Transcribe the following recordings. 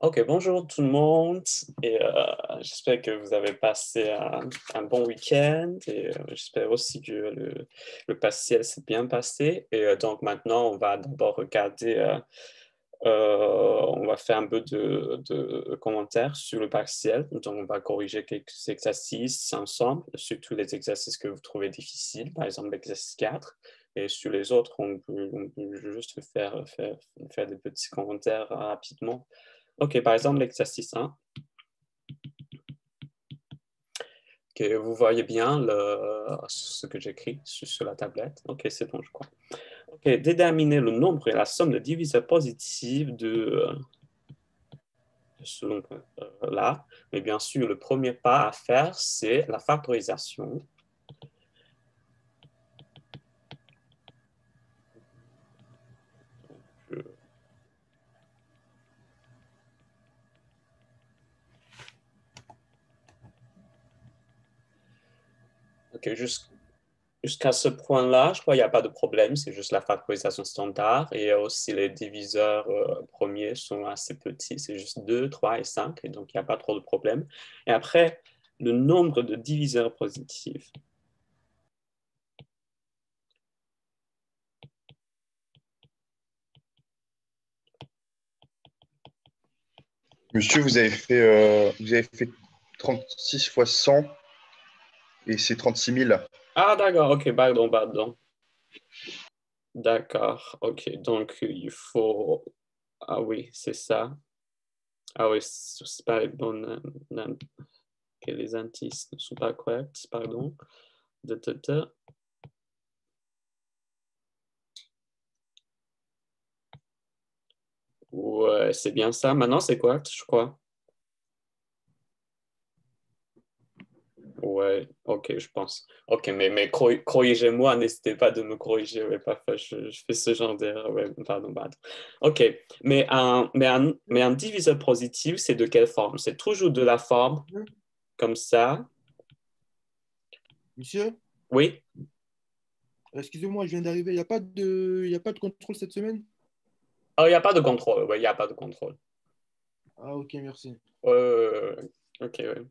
Ok, bonjour tout le monde et j'espère que vous avez passé un bon week-end et j'espère aussi que le partiel s'est bien passé. Et donc maintenant, on va d'abord regarder, on va faire un peu de commentaires sur le partiel. Donc on va corriger quelques exercices ensemble, surtout les exercices que vous trouvez difficiles, par exemple l'exercice 4. Et sur les autres, on peut juste faire des petits commentaires rapidement. Ok, par exemple, l'exercice 1, que vous voyez bien ce que j'écris sur la tablette. Ok, c'est bon, je crois. Ok, déterminer le nombre et la somme de diviseurs positifs de ce nombre-là. Mais bien sûr, le premier pas à faire, c'est la factorisation. Ok, jusqu'à ce point-là, je crois qu'il n'y a pas de problème, c'est juste la factorisation standard. Et aussi, les diviseurs premiers sont assez petits, c'est juste 2, 3 et 5, et donc il n'y a pas trop de problème. Et après, le nombre de diviseurs positifs. Monsieur, vous avez fait 36 fois 100 et c'est 36 000. Ah, d'accord, ok, pardon. D'accord, ok, donc il faut... Ah oui, c'est ça. Ah oui, c'est pas bon, que les indices ne sont pas corrects, pardon. Ouais, c'est bien ça. Maintenant, c'est correct, je crois. Ouais, ok, je pense. Ok, mais corrigez-moi, n'hésitez pas de me corriger. Ouais, parfois, je fais ce genre d'erreur. Ouais, pardon. Ok, mais un diviseur positif, c'est de quelle forme? C'est toujours de la forme comme ça. Monsieur, Oui? excusez-moi, je viens d'arriver. Il y a pas de contrôle cette semaine? Oh, il n'y a pas de contrôle. Oui, il n'y a pas de contrôle. Ah, ok, merci. Ok, ouais.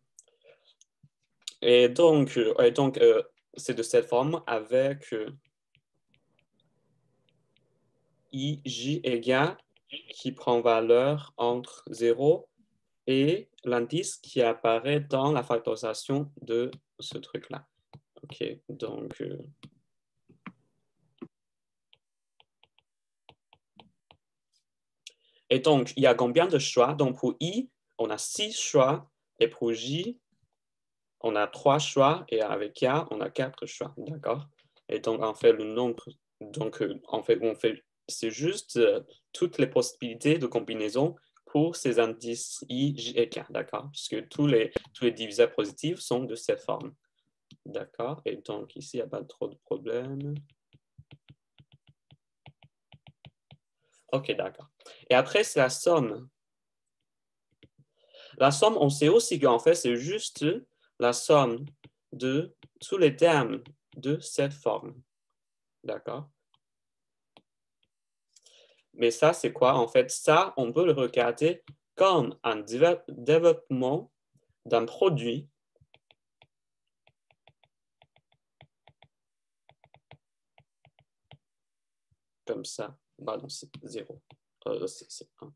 Et donc, c'est de cette forme avec IJ égale qui prend valeur entre 0 et l'indice qui apparaît dans la factorisation de ce truc-là. Ok, donc... Et donc, il y a combien de choix? Donc, pour I, on a 6 choix. Et pour J, on a 3 choix. Et avec K, on a 4 choix. D'accord? Et donc, en fait, le nombre... Donc, c'est juste toutes les possibilités de combinaison pour ces indices I, J et K. D'accord? Puisque tous les diviseurs positifs sont de cette forme. D'accord? Et donc, ici, il n'y a pas trop de problème. Ok, d'accord. Et après, c'est la somme. La somme, on sait aussi qu'en fait, c'est juste la somme de tous les termes de cette forme. D'accord? Mais ça, c'est quoi? En fait, ça, on peut le regarder comme un développement d'un produit comme ça. Pardon, c'est 0. C'est 1.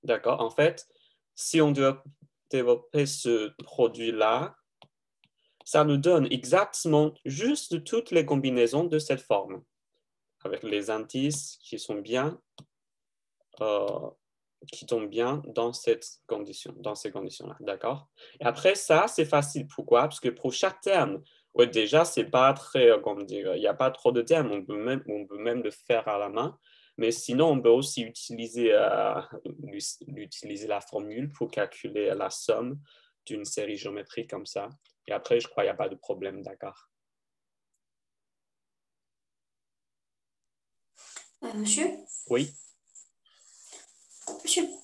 D'accord? En fait, si on doit développer ce produit-là, ça nous donne exactement juste toutes les combinaisons de cette forme, avec les indices qui sont bien, euh, qui tombent bien dans cette condition, dans ces conditions-là, d'accord? Et après ça, c'est facile. Pourquoi? Parce que pour chaque terme, ouais, déjà, c'est pas très, comment dire, il n'y a pas trop de termes, on peut même le faire à la main. Mais sinon, on peut aussi utiliser la formule pour calculer la somme d'une série géométrique comme ça. Et après, je crois qu'il n'y a pas de problème, d'accord? Monsieur, Oui,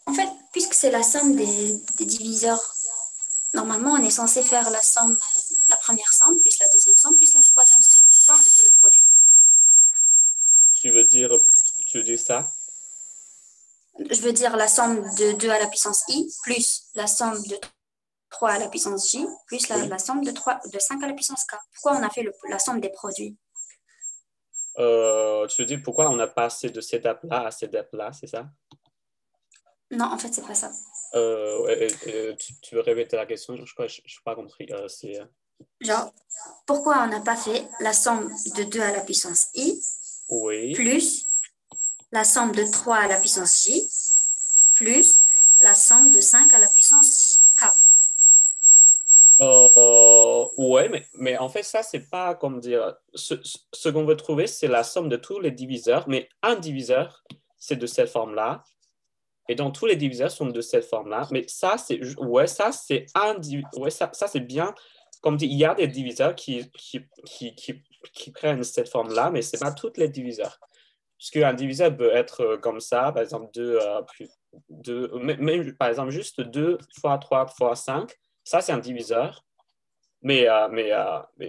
En fait, puisque c'est la somme des diviseurs, normalement, on est censé faire la somme, la première somme, plus la deuxième somme, plus la troisième somme. Ça, on fait le produit. Tu veux dire ça? Je veux dire la somme de 2 à la puissance i, plus la somme de 3 à la puissance j, plus Oui. la somme de 5 à la puissance k. Pourquoi on a fait la somme des produits? Tu veux dire pourquoi on a passé de cette étape-là à cette étape-là, c'est ça? Non, en fait, c'est pas ça. Tu veux répéter la question? Je crois que je n'ai pas compris. Genre, pourquoi on n'a pas fait la somme de 2 à la puissance i, Oui. plus la somme de 3 à la puissance j, plus la somme de 5 à la puissance k? Ouais, mais en fait, ça, c'est pas comme dire. Ce qu'on veut trouver, c'est la somme de tous les diviseurs, mais un diviseur, c'est de cette forme-là. Et donc, tous les diviseurs sont de cette forme-là. Mais ça, c'est. Ouais, ça, c'est ouais, ça c'est bien. Comme dit, il y a des diviseurs qui prennent cette forme-là, mais ce n'est pas tous les diviseurs. Parce qu'un diviseur peut être comme ça, par exemple, même, par exemple, juste 2 fois 3 fois 5. Ça, c'est un diviseur. Mais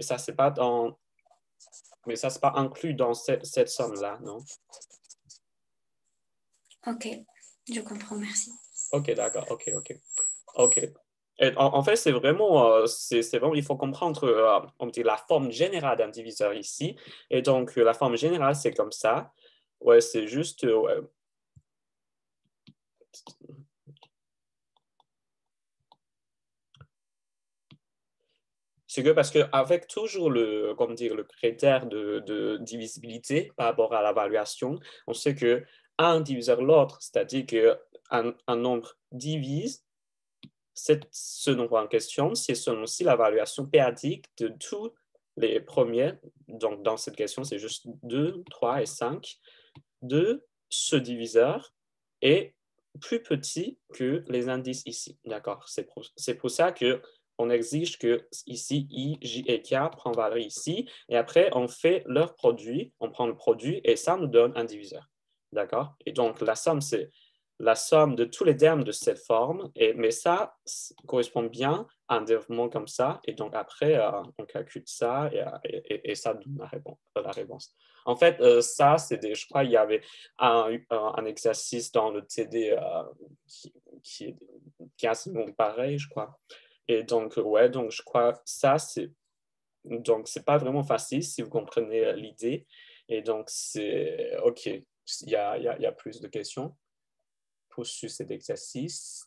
ça, c'est pas dans. Mais ça, c'est pas inclus dans cette somme-là, non? Ok, je comprends, merci. Ok, d'accord, ok. Et en fait, c'est vraiment, il faut comprendre, on dit la forme générale d'un diviseur ici. Et donc, la forme générale, c'est comme ça. Ouais, c'est juste, ouais. C'est que parce qu'avec toujours comme dire, le critère de divisibilité par rapport à l'évaluation, on sait que un diviseur l'autre, c'est-à-dire qu'un nombre divise ce nombre en question, c'est aussi l'évaluation périodique de tous les premiers. Donc, dans cette question, c'est juste 2, 3 et 5 de ce diviseur est plus petit que les indices ici. D'accord? C'est pour ça qu'on exige que ici, I, J et K prennent valeur ici. Et après, on fait leur produit, on prend le produit et ça nous donne un diviseur. D'accord? Et donc, la somme, c'est la somme de tous les termes de cette forme, mais ça correspond bien à un développement comme ça. Et donc, après, on calcule ça et ça donne la réponse. En fait, ça, je crois qu'il y avait un exercice dans le TD qui est quasiment pareil, je crois. Et donc, ouais, donc je crois que ça, c'est pas vraiment facile si vous comprenez l'idée. Et donc, c'est OK. Il y a plus de questions pour cet exercice.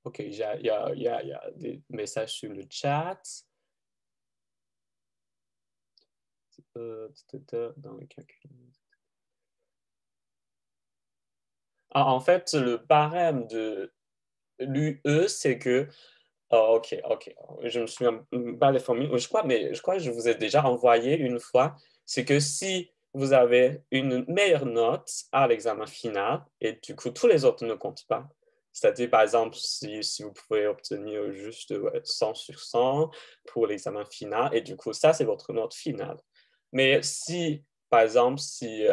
OK, il y a des messages sur le chat. Dans le calcul. En fait, le barème de l'UE, c'est que. Oh, OK. Je me souviens pas des formules. Je crois que je vous ai déjà envoyé une fois. C'est que si vous avez une meilleure note à l'examen final, et du coup, tous les autres ne comptent pas. C'est-à-dire, par exemple, si vous pouvez obtenir juste 100 sur 100 pour l'examen final, et du coup, ça, c'est votre note finale. Mais si, par exemple, si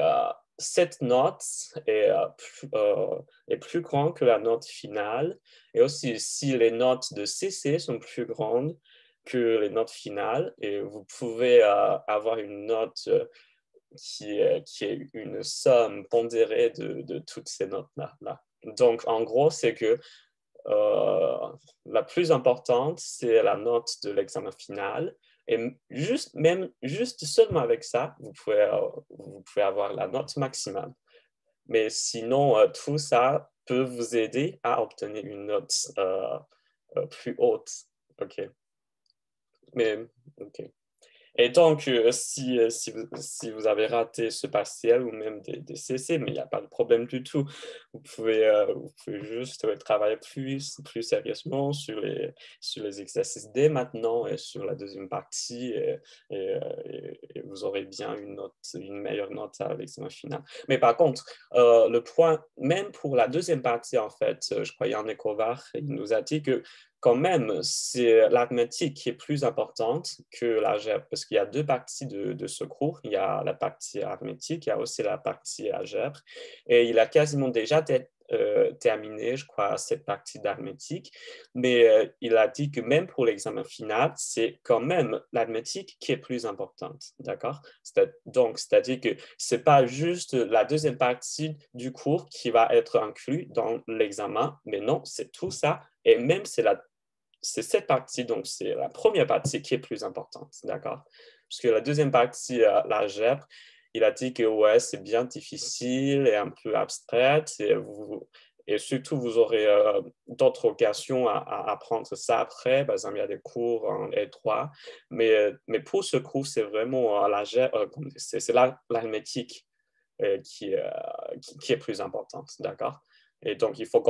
cette note est plus grande que la note finale, et aussi si les notes de CC sont plus grandes que les notes finales, et vous pouvez avoir une note qui est une somme pondérée de toutes ces notes-là. Donc, en gros, c'est que la plus importante, c'est la note de l'examen final. Et juste seulement avec ça, vous pouvez avoir la note maximale. Mais sinon, tout ça peut vous aider à obtenir une note plus haute. OK. Mais, OK. Et donc, si vous avez raté ce partiel ou même des CC, mais il n'y a pas de problème du tout. Vous pouvez juste travailler plus sérieusement sur les exercices dès maintenant et sur la deuxième partie et vous aurez bien une meilleure note à l'examen final. Mais par contre, le point, même pour la deuxième partie, en fait, je crois Yann Kovar, il nous a dit que quand même, c'est l'arithmétique qui est plus importante que l'algèbre, parce qu'il y a deux parties de ce cours. Il y a la partie arithmétique, il y a aussi la partie algèbre. Et il a quasiment déjà terminé, je crois, cette partie d'arithmétique. Mais il a dit que même pour l'examen final, c'est quand même l'arithmétique qui est plus importante. D'accord? Donc, c'est-à-dire que ce n'est pas juste la deuxième partie du cours qui va être inclus dans l'examen, mais non, c'est tout ça. Et même c'est cette partie, donc c'est la première partie qui est plus importante, d'accord? Parce que la deuxième partie, l'algèbre, il a dit que ouais, c'est bien difficile et un peu abstraite et surtout, vous aurez d'autres occasions à apprendre ça après. Par exemple, il y a des cours en L3, mais pour ce cours, c'est vraiment l'algèbre, c'est l'arithmétique qui est plus importante, d'accord? Et donc, il faut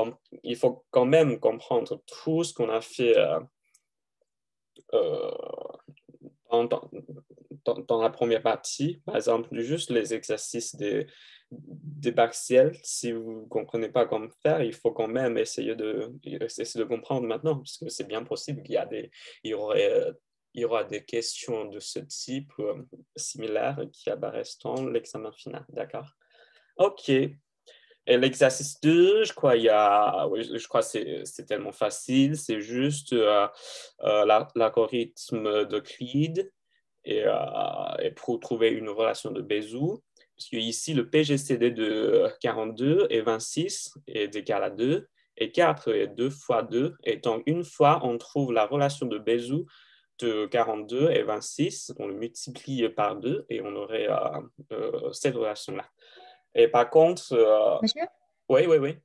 quand même comprendre tout ce qu'on a fait dans la première partie. Par exemple, juste les exercices des partiels. Si vous ne comprenez pas comment faire, il faut quand même essayer de comprendre maintenant, parce que c'est bien possible il y aura des questions de ce type similaires qui apparaissent dans l'examen final. D'accord? OK. Et l'exercice 2, je crois, je crois que c'est tellement facile, c'est juste l'algorithme d'Euclide et pour trouver une relation de Bézout. Parce que ici, le PGCD de 42 et 26 est égal à 2, et 4 est 2 fois 2. Et donc, une fois on trouve la relation de Bézout de 42 et 26, on le multiplie par 2 et on aurait cette relation-là. Et par contre, Monsieur, oui, oui, oui.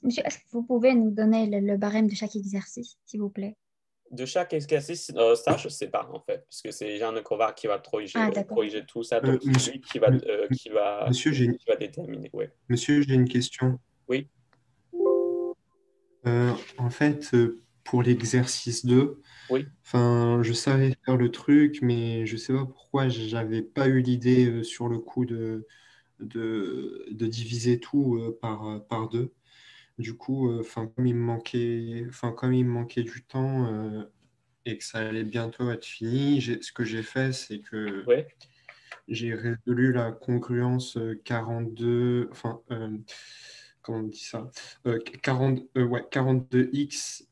monsieur, est-ce que vous pouvez nous donner le barème de chaque exercice, s'il vous plaît? De chaque exercice, ça, je ne sais pas, en fait, parce que c'est Jean Kovar qui va Ah, d'accord. corriger tout ça, donc c'est Monsieur, lui monsieur, j'ai qui va déterminer. Oui. monsieur, j'ai une question. Oui. En fait, pour l'exercice 2, Oui. enfin, je savais faire le truc, mais je ne sais pas pourquoi j'avais pas eu l'idée sur le coup de diviser tout par 2. Du coup, enfin, comme il me manquait du temps et que ça allait bientôt être fini, ce que j'ai fait, c'est que Oui. j'ai résolu la congruence 42, enfin, comment on dit ça? 42x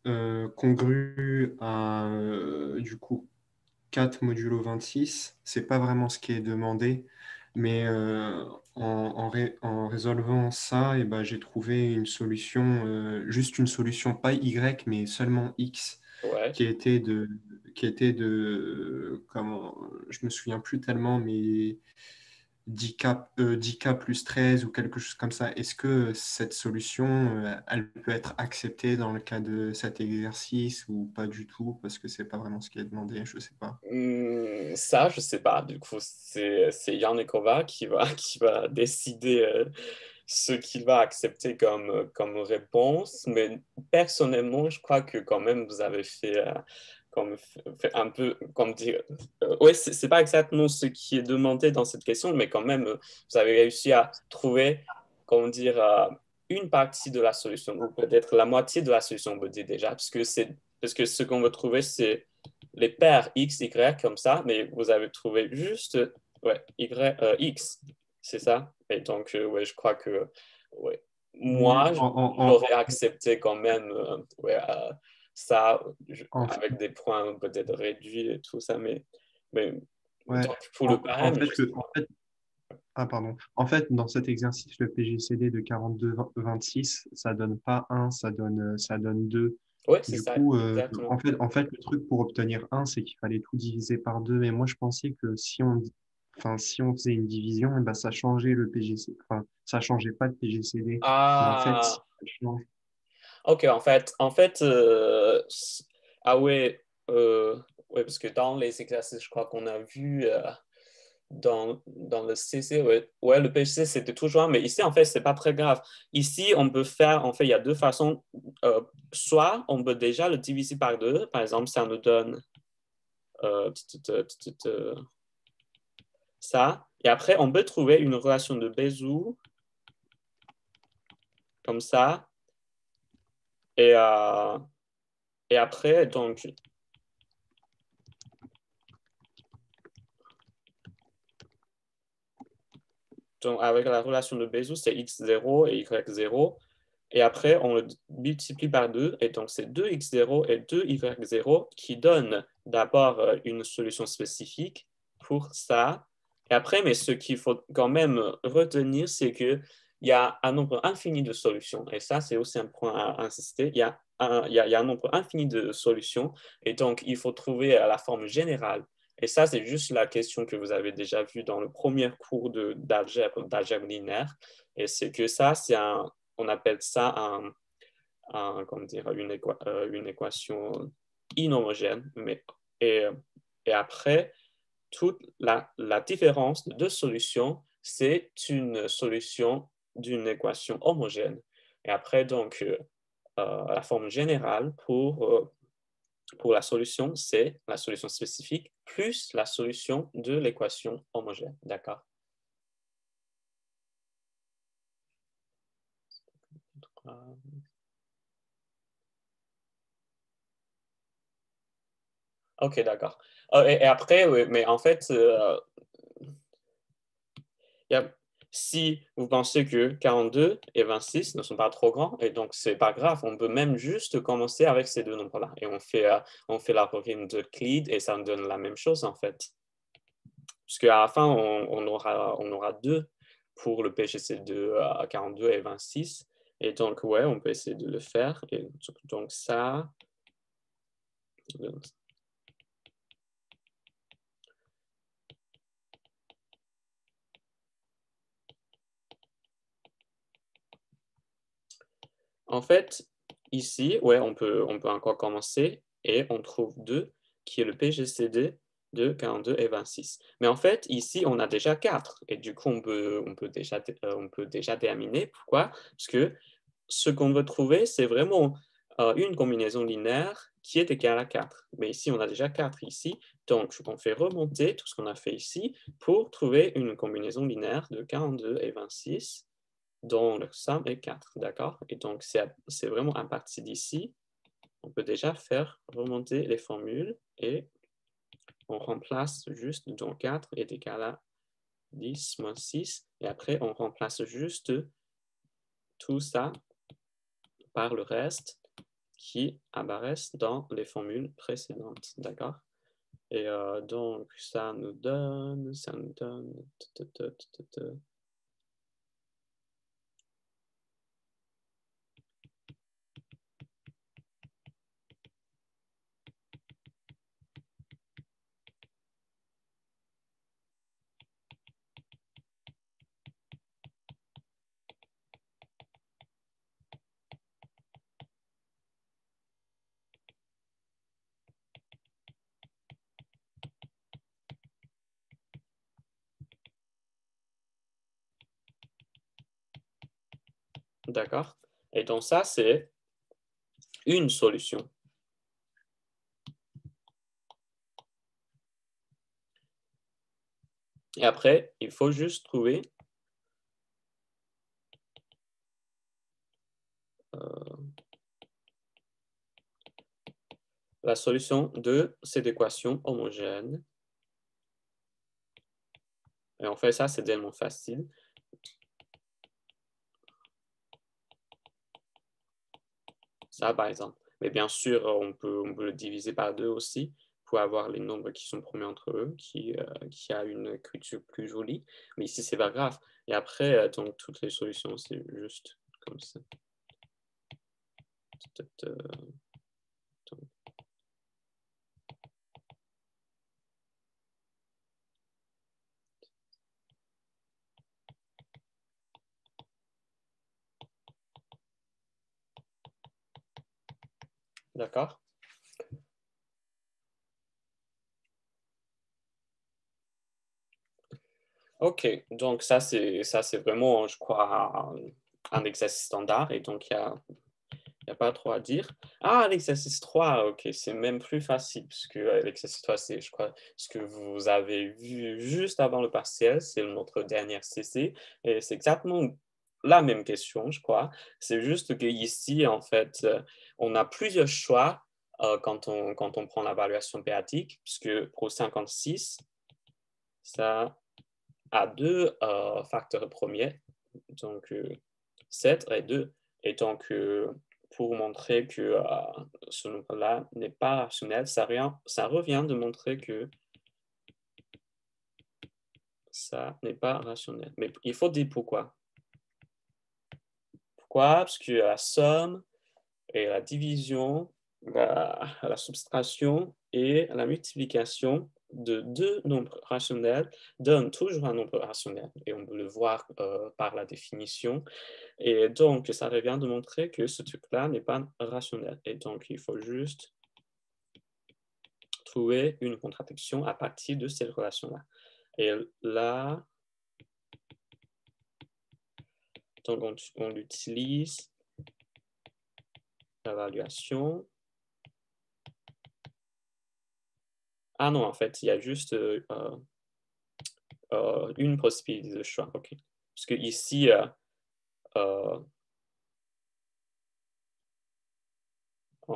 congru à, du coup, 4 modulo 26. C'est pas vraiment ce qui est demandé, mais en résolvant ça, et ben, j'ai trouvé une solution, juste une solution, pas y, mais seulement x, Ouais. qui était de, comment, je me souviens plus tellement, mais 10K plus 13 ou quelque chose comme ça. Est-ce que cette solution, elle peut être acceptée dans le cas de cet exercice ou pas du tout, parce que c'est pas vraiment ce qui est demandé, je sais pas. Ça, je ne sais pas. Du coup, c'est Yann Kovar qui va décider ce qu'il va accepter comme réponse. Mais personnellement, je crois que quand même, vous avez fait un peu, comme dire, ouais, c'est pas exactement ce qui est demandé dans cette question, mais quand même, vous avez réussi à trouver, comment dire, une partie de la solution, ou peut-être la moitié de la solution, on peut dire déjà, parce que ce qu'on veut trouver, c'est les paires X, Y comme ça, mais vous avez trouvé juste ouais, X, c'est ça? Et donc, ouais, je crois que ouais, moi, j'aurais accepté quand même ouais, ça avec des points peut-être réduits et tout ça, mais ouais, donc, pour le barème, pardon. En fait, dans cet exercice, le PGCD de 42-26, ça donne pas 1, ça donne 2. ouais, c'est Du ça, coup, exactement. en fait, le truc pour obtenir 1, c'est qu'il fallait tout diviser par 2. Mais moi, je pensais que si on faisait une division, eh ben, ça changeait le PGCD. Enfin, ça changeait pas le PGCD. Mais en fait, si Ah, ça change. ok, en fait ah ouais, ouais, parce que dans les exercices, je crois qu'on a vu dans le CC, ouais, ouais, le PCC, c'était toujours un, mais ici, en fait, c'est pas très grave. Ici, on peut faire, en fait, il y a deux façons. Soit on peut déjà le diviser par 2, par exemple, ça nous donne ça. Et après, on peut trouver une relation de Bézout comme ça. Et après, donc avec la relation de Bézout, c'est x0 et y0. Et après, on le multiplie par 2. Et donc, c'est 2x0 et 2y0 qui donnent d'abord une solution spécifique pour ça. Et après, mais ce qu'il faut quand même retenir, c'est qu'il y a un nombre infini de solutions. Et ça, c'est aussi un point à insister. Il y a un nombre infini de solutions. Et donc, il faut trouver la forme générale. Et ça, c'est juste la question que vous avez déjà vue dans le premier cours d'algèbre linéaire. Et c'est que ça, on appelle ça comment dire, une équation inhomogène. Et après, toute la différence de deux solutions, c'est une solution d'une équation homogène. Et après, donc, la forme générale pour la solution, c'est la solution spécifique plus la solution de l'équation homogène. D'accord? OK, d'accord. Et après, oui, mais en fait, si vous pensez que 42 et 26 ne sont pas trop grands, et donc c'est pas grave, on peut même juste commencer avec ces deux nombres-là. Et on fait l'algorithme d'Euclide et ça nous donne la même chose en fait. Parce qu'à la fin, on aura 2 pour le PGC de 42 et 26. Et donc, ouais, on peut essayer de le faire. Et donc ça. En fait, ici, ouais, on peut encore commencer et on trouve 2 qui est le PGCD de 42 et 26. Mais en fait, ici, on a déjà 4 et du coup, on peut déjà terminer. Pourquoi? Parce que ce qu'on veut trouver, c'est vraiment une combinaison linéaire qui est égale à 4. Mais ici, on a déjà 4 ici. Donc, on fait remonter tout ce qu'on a fait ici pour trouver une combinaison linéaire de 42 et 26 dont le somme est 4, d'accord? Et donc, c'est vraiment à partir d'ici, on peut déjà faire remonter les formules et on remplace juste, donc 4 est égal à 10 moins 6, et après, on remplace juste tout ça par le reste qui apparaissent dans les formules précédentes, d'accord? Et donc, ça nous donne... D'accord? Et donc, ça, c'est une solution. Et après, il faut juste trouver la solution de cette équation homogène. Et on fait ça, c'est tellement facile. Ça, par exemple. Mais bien sûr, on peut le diviser par 2 aussi pour avoir les nombres qui sont promis entre eux, qui a une écriture plus jolie. Mais ici, c'est pas grave. Et après, donc, toutes les solutions, c'est juste comme ça. D'accord? OK, donc ça c'est vraiment, je crois, un exercice standard. Et donc, il n'y a pas trop à dire. Ah, l'exercice 3, ok, c'est même plus facile, puisque l'exercice 3, c'est, je crois, ce que vous avez vu juste avant le partiel, c'est notre dernière CC, et c'est exactement la même question, je crois. C'est juste qu'ici, en fait, on a plusieurs choix quand on prend l'évaluation pédagogique, puisque pour 56, ça a deux facteurs premiers, donc 7 et 2. Et donc, pour montrer que ce nombre-là n'est pas rationnel, ça revient de montrer que ça n'est pas rationnel. Mais il faut dire pourquoi. Pourquoi? Parce que la somme et la division, la subtraction et la multiplication de deux nombres rationnels donnent toujours un nombre rationnel. Et on peut le voir par la définition. Et donc, ça revient de montrer que ce truc-là n'est pas rationnel. Et donc, il faut juste trouver une contradiction à partir de cette relation-là. Et là, donc on utilise l'évaluation. Ah non, en fait, il y a juste une possibilité de choix. OK. Parce que ici, en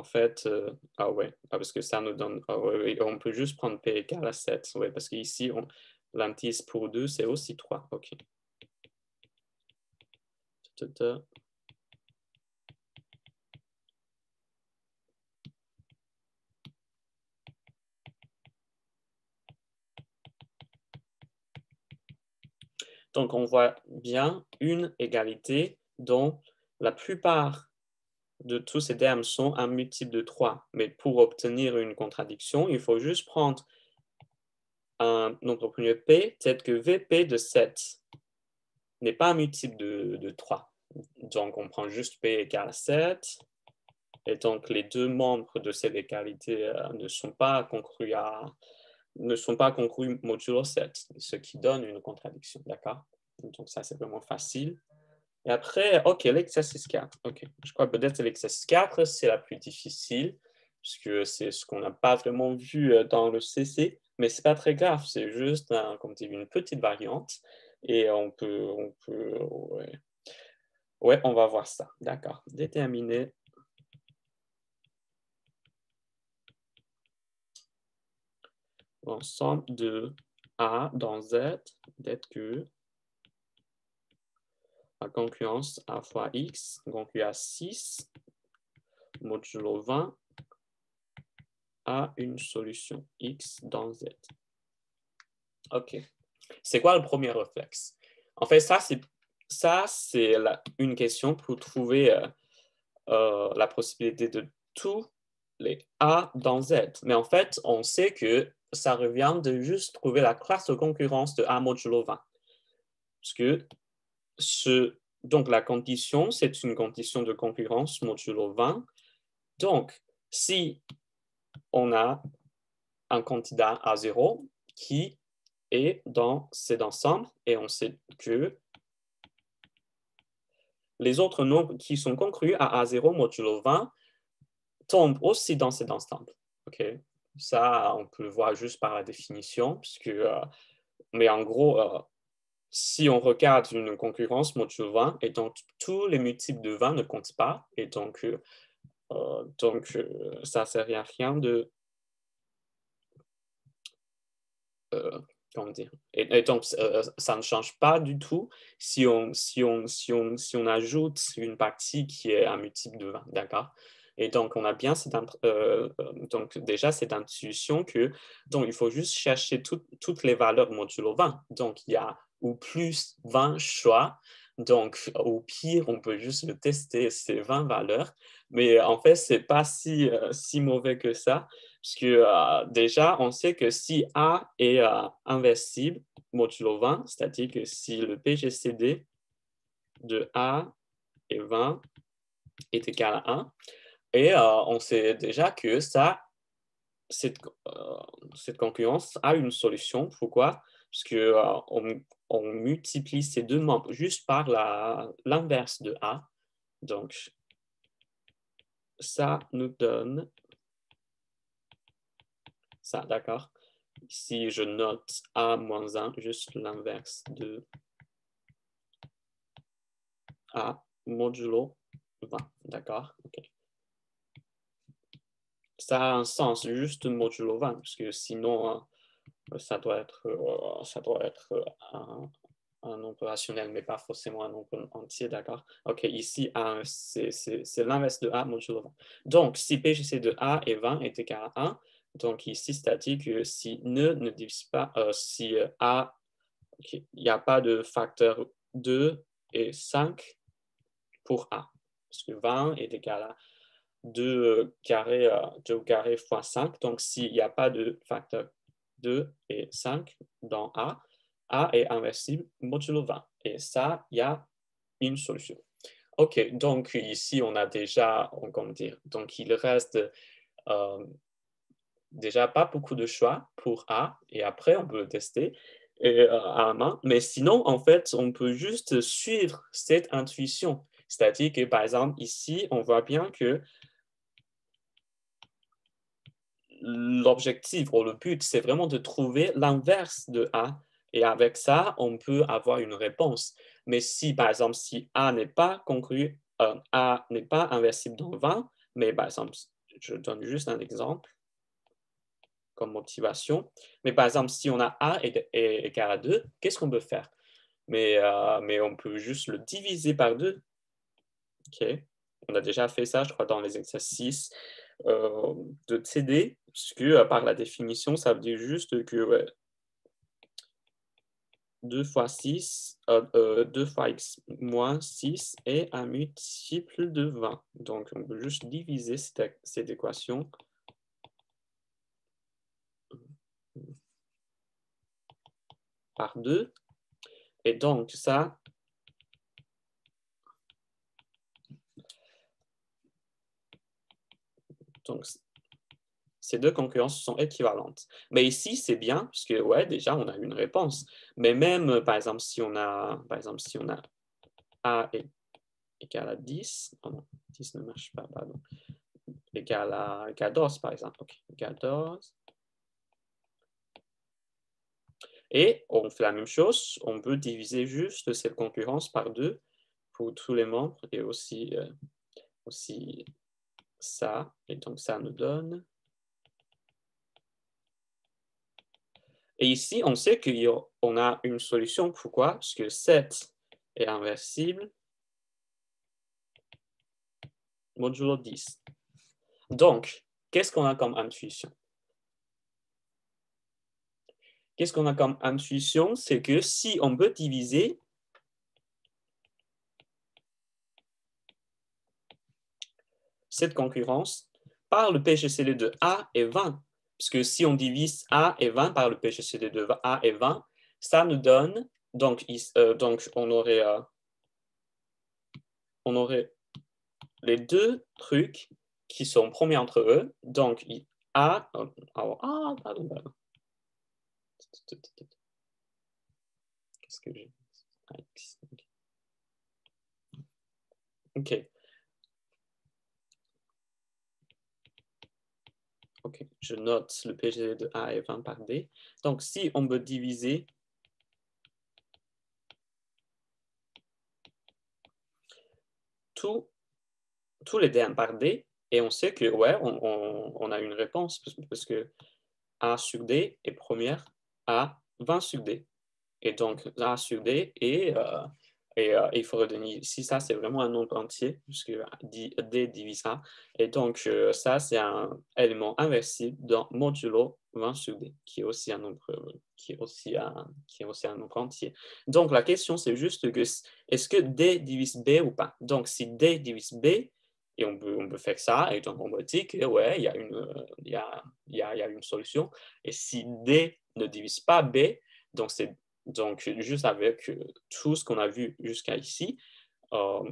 fait, ah ouais, parce que ça nous donne, on peut juste prendre P égale à 7, ouais, parce qu'ici, l'indice pour 2, c'est aussi 3, ok. Donc, on voit bien une égalité dont la plupart de tous ces termes sont un multiple de 3. Mais pour obtenir une contradiction, il faut juste prendre un nombre premier P, tel que VP de 7 n'est pas un multiple de 3. Donc, on prend juste P égale à 7. Et donc, les deux membres de cette égalité ne sont pas congrus modulo 7, ce qui donne une contradiction, d'accord? Donc, ça, c'est vraiment facile. Et après, OK, l'exercice 4. OK, je crois peut-être que l'exercice 4, c'est la plus difficile, puisque c'est ce qu'on n'a pas vraiment vu dans le CC, mais ce n'est pas très grave, c'est juste, comme tu dis, une petite variante, et on peut ouais, on va voir ça, d'accord. Déterminer l'ensemble de A dans Z, d'être que la concurrence A fois X, concurrence à 6, modulo 20, a une solution X dans Z. OK. C'est quoi le premier réflexe? En fait, ça, c'est une question pour trouver la possibilité de tous les A dans Z. Mais en fait, on sait que ça revient de juste trouver la classe de concurrence de A modulo 20. Parce que donc, la condition, c'est une condition de concurrence modulo 20. Donc, si on a un candidat A0 qui est dans cet ensemble, et on sait que les autres nombres qui sont congrus à A0 modulo 20 tombent aussi dans cet ensemble. Okay? Ça, on peut le voir juste par la définition, puisque, mais en gros, si on regarde une concurrence modulo 20, et donc tous les multiples de 20 ne comptent pas, et donc ça ne sert à rien de... comment dire? Et donc, ça ne change pas du tout si on ajoute une partie qui est un multiple de 20, d'accord? Et donc, on a bien donc déjà cette intuition que donc, il faut juste chercher toutes les valeurs modulo 20. Donc, il y a ou plus 20 choix. Donc, au pire, on peut juste le tester, ces 20 valeurs. Mais en fait, ce n'est pas si mauvais que ça. Parce que déjà, on sait que si A est inversible, modulo 20, c'est-à-dire que si le PGCD de A et 20 est égal à 1, et on sait déjà que cette concurrence a une solution. Pourquoi? Parce qu'on multiplie ces deux membres juste par l'inverse de A. Donc, ça nous donne ça, d'accord? Ici, je note A-1, juste l'inverse de A modulo 20, d'accord? Okay. Ça a un sens, juste modulo 20, parce que sinon, ça doit être un nombre rationnel, mais pas forcément un nombre entier, d'accord? OK, ici, c'est l'inverse de A modulo 20. Donc, si PGC de A est 20 est égal à 1, donc ici, c'est-à-dire que si ne divise pas, si A, il n'y a pas de facteur 2 et 5 pour A, parce que 20 est égal à 2 carré fois 5, donc s'il n'y a pas de facteur 2 et 5 dans A est inversible modulo 20. Et ça, il y a une solution. OK, donc ici, on a déjà, comment dire, donc il reste déjà pas beaucoup de choix pour A, et après, on peut le tester à la main. Mais sinon, en fait, on peut juste suivre cette intuition. C'est-à-dire que, par exemple, ici, on voit bien que l'objectif ou le but, c'est vraiment de trouver l'inverse de A. Et avec ça, on peut avoir une réponse. Mais si, par exemple, si A n'est pas conclu, A n'est pas inversible dans 20, mais par exemple, je donne juste un exemple comme motivation. Mais par exemple, si on a A est égal à 2, qu'est-ce qu'on peut faire? Mais on peut juste le diviser par 2. OK. On a déjà fait ça, je crois, dans les exercices de TD, parce que par la définition, ça veut dire juste que ouais, 2 fois 6, 2 fois x moins 6 est un multiple de 20. Donc, on peut juste diviser cette équation par 2. Et donc, ça, donc, ces deux concurrences sont équivalentes. Mais ici, c'est bien, parce que, ouais, déjà, on a une réponse. Mais même, par exemple, si on a A est égal à 10, oh non, 10 ne marche pas, pardon, égal à 14, par exemple. OK, 14. Et on fait la même chose, on peut diviser juste cette concurrence par 2 pour tous les membres et aussi ça. Et donc, ça nous donne... Et ici, on sait qu'on a une solution. Pourquoi? Parce que 7 est inversible modulo 10. Donc, qu'est-ce qu'on a comme intuition? Qu'est-ce qu'on a comme intuition? C'est que si on veut diviser cette concurrence par le PGCD de A est 20. Parce que si on divise A et 20 par le PGCD de A et 20, ça nous donne, donc on aurait les deux trucs qui sont premiers entre eux. Donc A, pardon. Qu'est-ce que j'ai? OK. OK, je note le PGD de A est 20 par D. Donc, si on veut diviser tous les D1 par D, et on sait que, ouais, on a une réponse, parce que A sur D est première à 20 sur D. Et donc, A sur D il faut retenir ici, ça c'est vraiment un nombre entier, puisque D divise A. Et donc, ça c'est un élément inversible dans modulo 20 sur D, qui est aussi un nombre, qui est aussi un nombre entier. Donc, la question c'est juste que, est-ce que D divise B ou pas? Donc, si D divise B, et on peut faire ça, et donc on va dire que, ouais, il y a une solution. Et si D ne divise pas B, donc, juste avec tout ce qu'on a vu jusqu'à ici,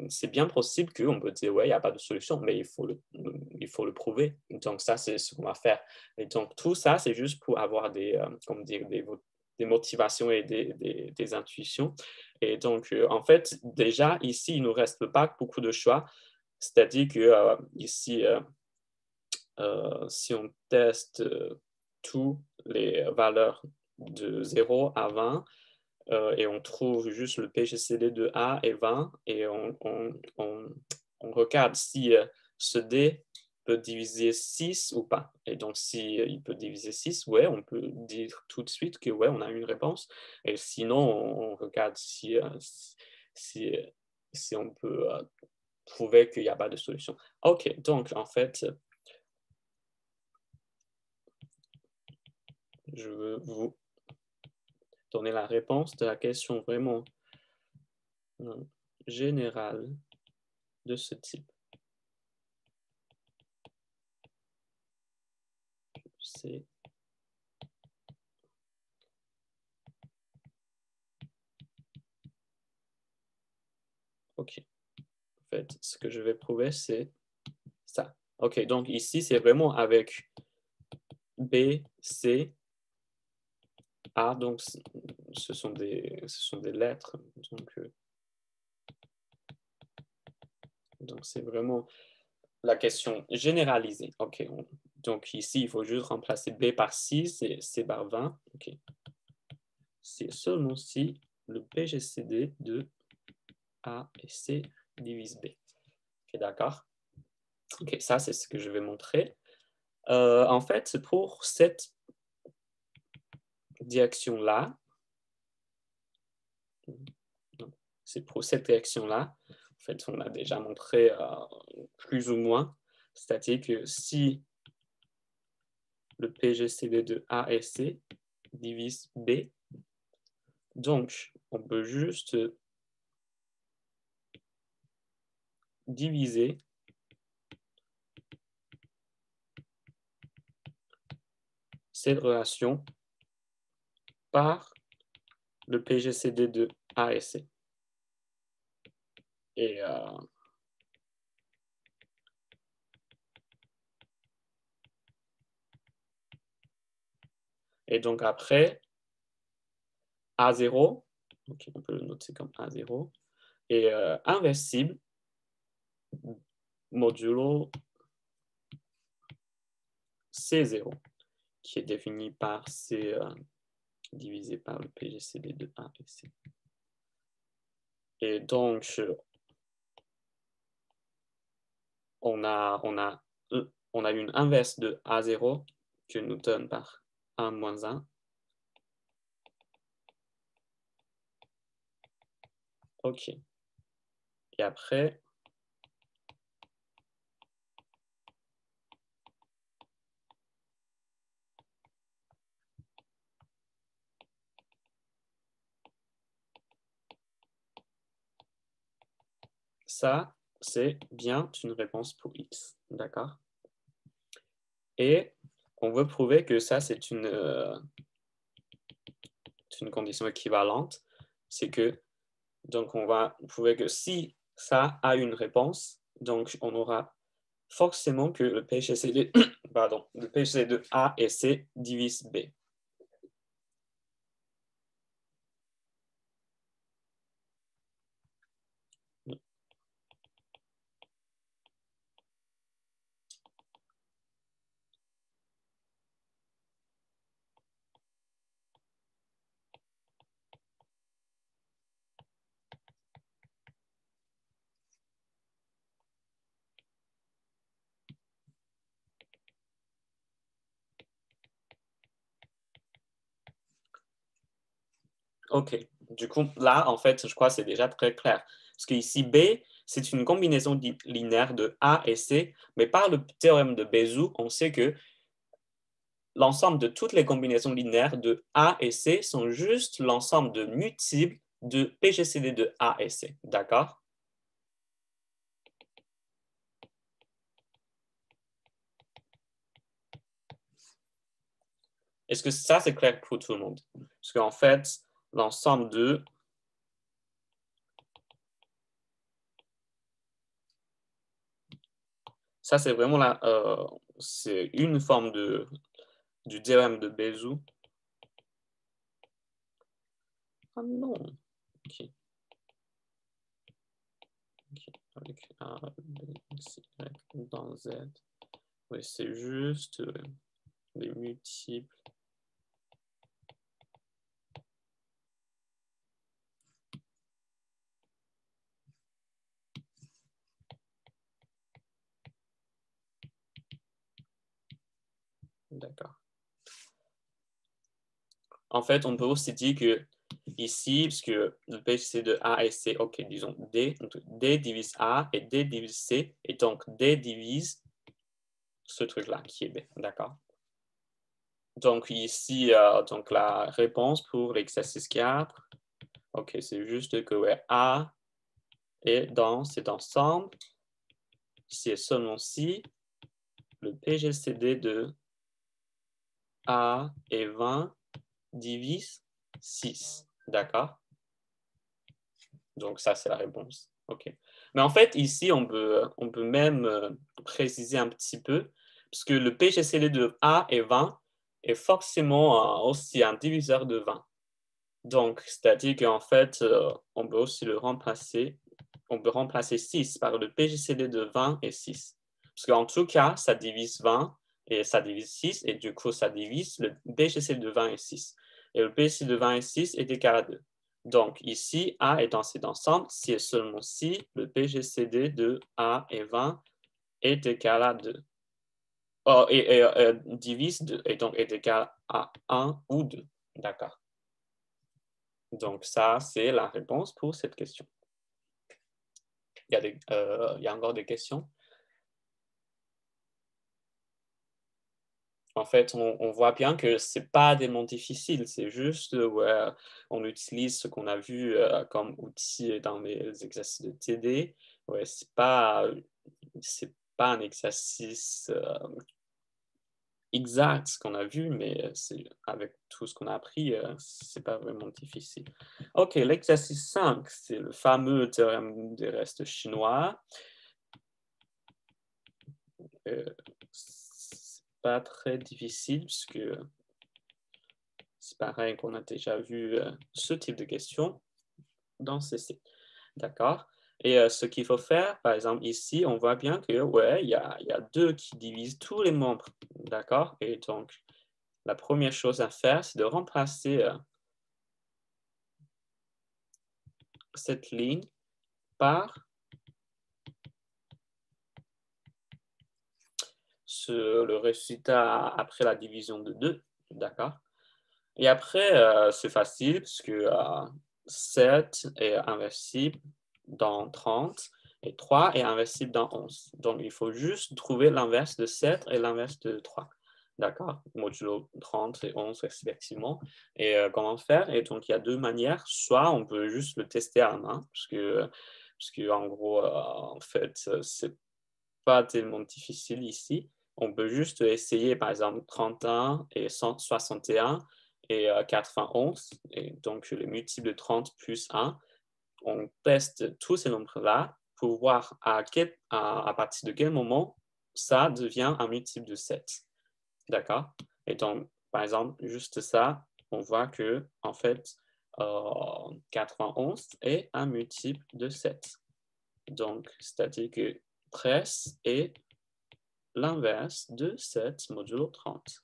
c'est bien possible qu'on peut dire, ouais, il n'y a pas de solution, mais il faut le prouver. Donc, ça, c'est ce qu'on va faire. Et donc, tout ça, c'est juste pour avoir des motivations et des intuitions. Et donc, en fait, déjà, ici, il ne nous reste pas beaucoup de choix. C'est-à-dire que ici, si on teste toutes les valeurs de 0 à 20, et on trouve juste le PGCD de A et 20, et on regarde si ce D peut diviser 6 ou pas. Et donc, si il peut diviser 6, ouais, on peut dire tout de suite que ouais, on a une réponse. Et sinon, on regarde si on peut prouver qu'il n'y a pas de solution. OK, donc en fait, je veux vous donner la réponse de la question vraiment générale de ce type. C'est OK. En fait, ce que je vais prouver, c'est ça. OK, donc ici, c'est vraiment avec B, C, A. Donc, ce sont des lettres. Donc, c'est vraiment la question généralisée. OK. Donc, ici, il faut juste remplacer B par 6 et C par 20. OK. C'est seulement si le PGCD de A et C divise B. OK, d'accord? OK, ça, c'est ce que je vais montrer. En fait, pour cette direction-là, c'est pour cette direction-là, en fait, on a déjà montré plus ou moins, c'est-à-dire que si le PGCD de A et C divise B, donc on peut juste diviser cette relation par le PGCD de A et C. Et donc après, A0, donc on peut le noter comme A0, est inversible modulo C0, qui est défini par C divisé par le PGCD de A et C. Et donc, on a une inverse de A0 que nous donne par 1 moins 1. OK. Et après, ça, c'est bien une réponse pour X. D'accord? Et on veut prouver que ça, c'est une condition équivalente. C'est que, donc, on va prouver que si ça a une réponse, donc on aura forcément que le PGCD, pardon, le PGCD de A et C divise B. OK. Du coup, là, en fait, je crois que c'est déjà très clair. Parce qu'ici, B, c'est une combinaison linéaire de A et C, mais par le théorème de Bézout, on sait que l'ensemble de toutes les combinaisons linéaires de A et C sont juste l'ensemble de multiples de PGCD de A et C. D'accord? Est-ce que ça, c'est clair pour tout le monde? Parce qu'en fait, l'ensemble de... Ça, c'est vraiment c'est une forme du théorème de Bézout. Ah non. OK. avec A, B, C, Y dans Z. Oui, c'est juste les multiples. D'accord. En fait, on peut aussi dire que ici, parce que le PGC de A et C, ok, disons D, donc D divise A et D divise C, et donc D divise ce truc-là qui est B, d'accord? Donc ici, donc la réponse pour l'exercice 4, ok, c'est juste que ouais, A est dans cet ensemble, si et seulement si le PGCD de A est 20 divise 6, d'accord? Donc ça, c'est la réponse. OK. Mais en fait, ici, on peut même préciser un petit peu, parce que le PGCD de A est 20 est forcément aussi un diviseur de 20. Donc, c'est-à-dire qu'en fait, on peut aussi le remplacer. On peut remplacer 6 par le PGCD de 20 et 6. Parce qu'en tout cas, ça divise 20 et ça divise 6, et du coup, ça divise le PGCD de 20 et 6. Et le PGCD de 20 et 6 est égal à 2. Donc, ici, A est dans cet ensemble si et seulement si le PGCD de A et 20 est égal à 2. Divise 2, et donc est égal à 1 ou 2. D'accord. Donc, ça, c'est la réponse pour cette question. Il y a encore des questions? En fait, on voit bien que ce n'est pas tellement difficile, c'est juste ouais, on utilise ce qu'on a vu comme outil dans les exercices de TD. Ouais, ce n'est pas un exercice exact ce qu'on a vu, mais avec tout ce qu'on a appris, ce n'est pas vraiment difficile. OK, l'exercice 5, c'est le fameux théorème des restes chinois. C'est pas très difficile, parce que c'est pareil qu'on a déjà vu ce type de questions dans CC. D'accord? Et ce qu'il faut faire, par exemple, ici, on voit bien que, ouais, il y a 2 qui divisent tous les membres. D'accord? Et donc, la première chose à faire, c'est de remplacer cette ligne par le résultat après la division de 2. D'accord? Et après, c'est facile, parce que 7 est inversible dans 30 et 3 est inversible dans 11. Donc, il faut juste trouver l'inverse de 7 et l'inverse de 3. D'accord? Modulo 30 et 11 respectivement. Et comment faire? Et donc, il y a 2 manières. Soit on peut juste le tester à la main, parce que en gros, en fait, c'est pas tellement difficile ici. On peut juste essayer, par exemple, 31 et 161 et 91. Et donc, les multiples de 30 plus 1. On teste tous ces nombres-là pour voir à partir de quel moment ça devient un multiple de 7. D'accord? Et donc, par exemple, juste ça, on voit que, en fait, 91 est un multiple de 7. Donc, c'est-à-dire que 13 est l'inverse de 7 modulo 30.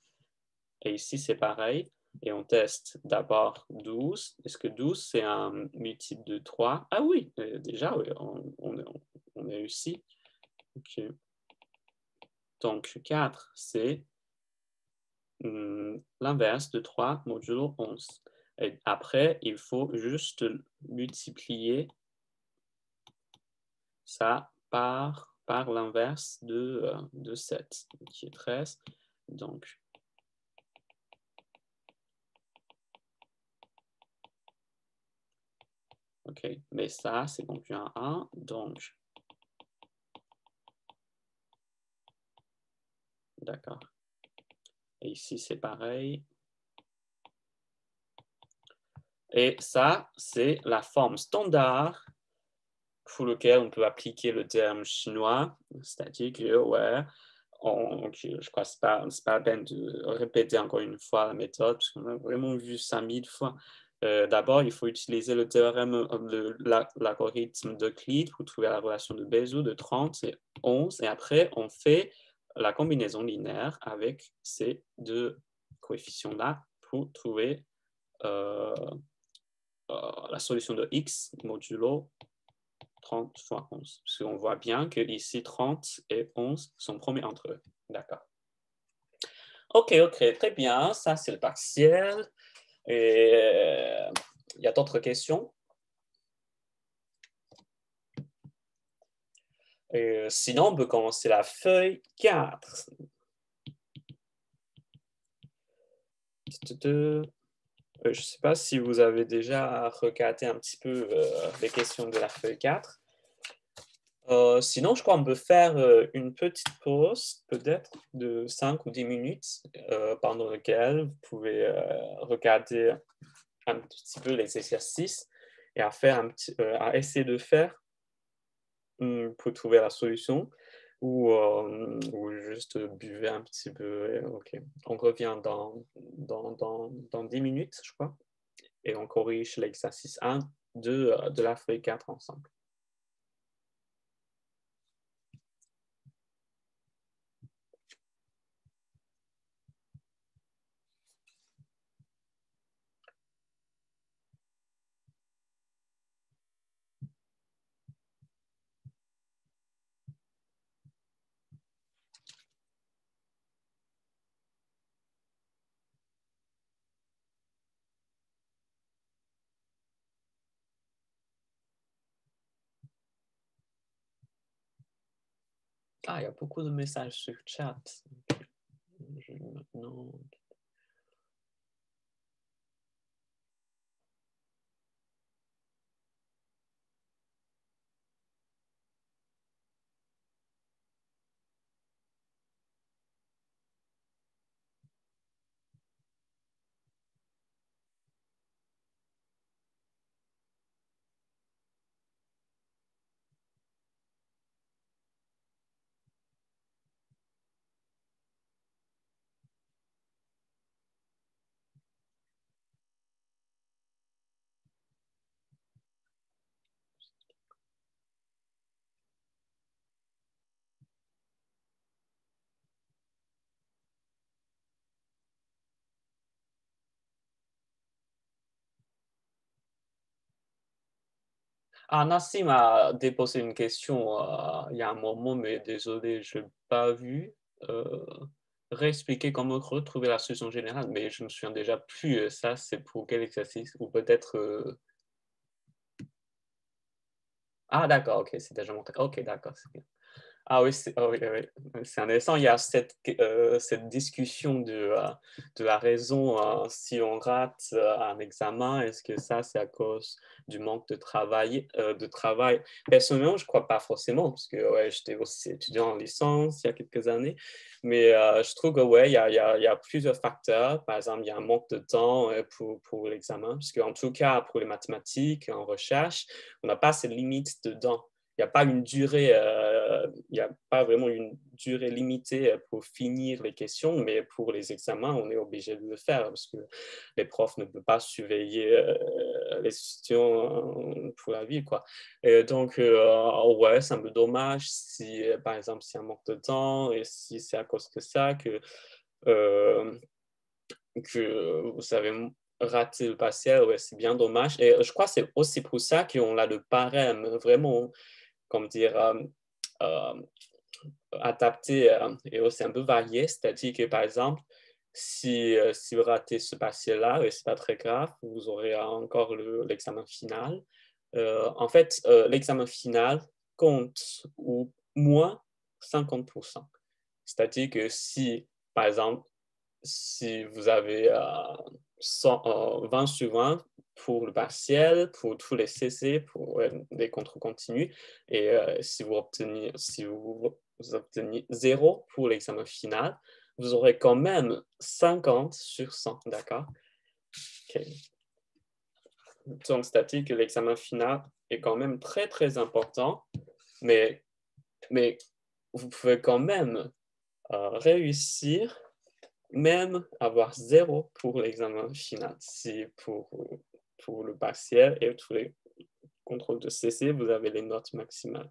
Et ici, c'est pareil. Et on teste d'abord 12. Est-ce que 12, c'est un multiple de 3? Ah oui, déjà, oui, on a réussi. Okay. Donc, 4, c'est l'inverse de 3 modulo 11. Et après, il faut juste multiplier ça par l'inverse de 7, qui est 13. Donc, OK, mais ça, c'est donc un 1. Donc, d'accord. Et ici, c'est pareil. Et ça, c'est la forme standard pour laquelle on peut appliquer le terme chinois. C'est-à-dire que, ouais, je crois que ce n'est pas la peine de répéter encore une fois la méthode, parce qu'on a vraiment vu ça 1000 fois. D'abord, il faut utiliser le théorème, l'algorithme d'Euclide pour trouver la relation de Bézout de 30 et 11. Et après, on fait la combinaison linéaire avec ces deux coefficients-là pour trouver la solution de x modulo 30 fois 11. Parce qu'on voit bien que ici 30 et 11 sont premiers entre eux. D'accord. Ok, très bien. Ça, c'est le partiel. Et il y a d'autres questions? Sinon, on peut commencer la feuille 4. Je ne sais pas si vous avez déjà regardé un petit peu les questions de la feuille 4. Sinon, je crois qu'on peut faire une petite pause, peut-être de 5 ou 10 minutes, pendant laquelle vous pouvez regarder un petit peu les exercices et à essayer de faire pour trouver la solution ou juste buvez un petit peu. Ok, on revient dans 10 minutes, je crois, et on corrige l'exercice 1 de la feuille 4 ensemble. Ah, il y a beaucoup de messages sur le chat. Maintenant... Ah, Nassim a déposé une question il y a un moment, mais désolé, je n'ai pas vu. Réexpliquer comment retrouver la solution générale, mais je me souviens déjà plus. Ça, c'est pour quel exercice? Ou peut-être... Ah, d'accord, ok, c'est déjà montré. Ok, d'accord, c'est bien. Ah oui, c'est intéressant. Il y a cette discussion de la raison si on rate un examen. Est-ce que ça, c'est à cause du manque de travail? Personnellement, je ne crois pas forcément, parce que j'étais aussi étudiant en licence il y a quelques années. Mais je trouve que il y a plusieurs facteurs. Par exemple, il y a un manque de temps pour l'examen, parce qu'en tout cas, pour les mathématiques, en recherche, on n'a pas cette limite dedans. Il n'y a pas une durée, il n'y a pas vraiment une durée limitée pour finir les questions, mais pour les examens, on est obligé de le faire parce que les profs ne peuvent pas surveiller les étudiants pour la vie, quoi. Et donc, ouais, c'est un peu dommage si, par exemple, s'il y a un manque de temps et si c'est à cause de ça que vous avez raté le partiel, ouais, c'est bien dommage. Et je crois que c'est aussi pour ça qu'on a le barème vraiment, comme dire, adapté et aussi un peu varié. C'est-à-dire que, par exemple, si vous ratez ce partiel-là, ce n'est pas très grave, vous aurez encore l'examen final. En fait, l'examen final compte au moins 50%. C'est-à-dire que si, par exemple, si vous avez 20 sur 20 pour le partiel, pour tous les CC, pour les contrôles continus, et si vous obtenez 0 pour l'examen final, vous aurez quand même 50 sur 100, d'accord? Okay. Donc, c'est-à-dire que l'examen final est quand même très, très important, mais vous pouvez quand même réussir, même avoir 0 pour l'examen final, si pour pour le partiel et tous les contrôles de CC, vous avez les notes maximales.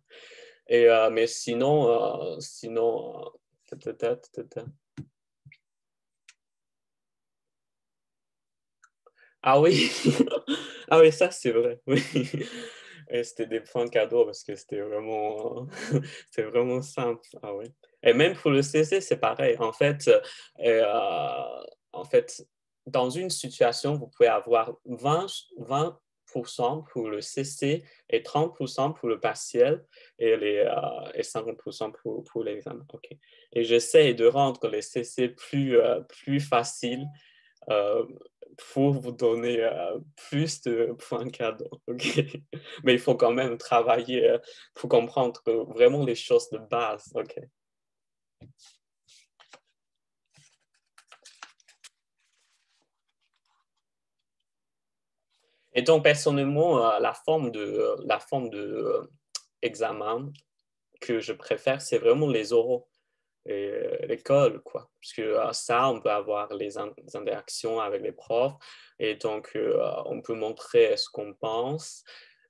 Et, mais sinon, ah oui, ah oui, ça c'est vrai, oui. Et c'était des points cadeaux parce que c'était vraiment, c'était vraiment simple. Ah oui. Et même pour le CC, c'est pareil. En fait, dans une situation, vous pouvez avoir 20% pour le CC et 30% pour le partiel et 50% pour l'examen. Okay. Et j'essaie de rendre les CC plus faciles pour vous donner plus de points cadeaux. Okay? Mais il faut quand même travailler pour comprendre vraiment les choses de base. Okay? Et donc, personnellement, la forme de examen que je préfère, c'est vraiment les oraux. L'école, quoi. Parce que ça, on peut avoir les interactions avec les profs et donc on peut montrer ce qu'on pense.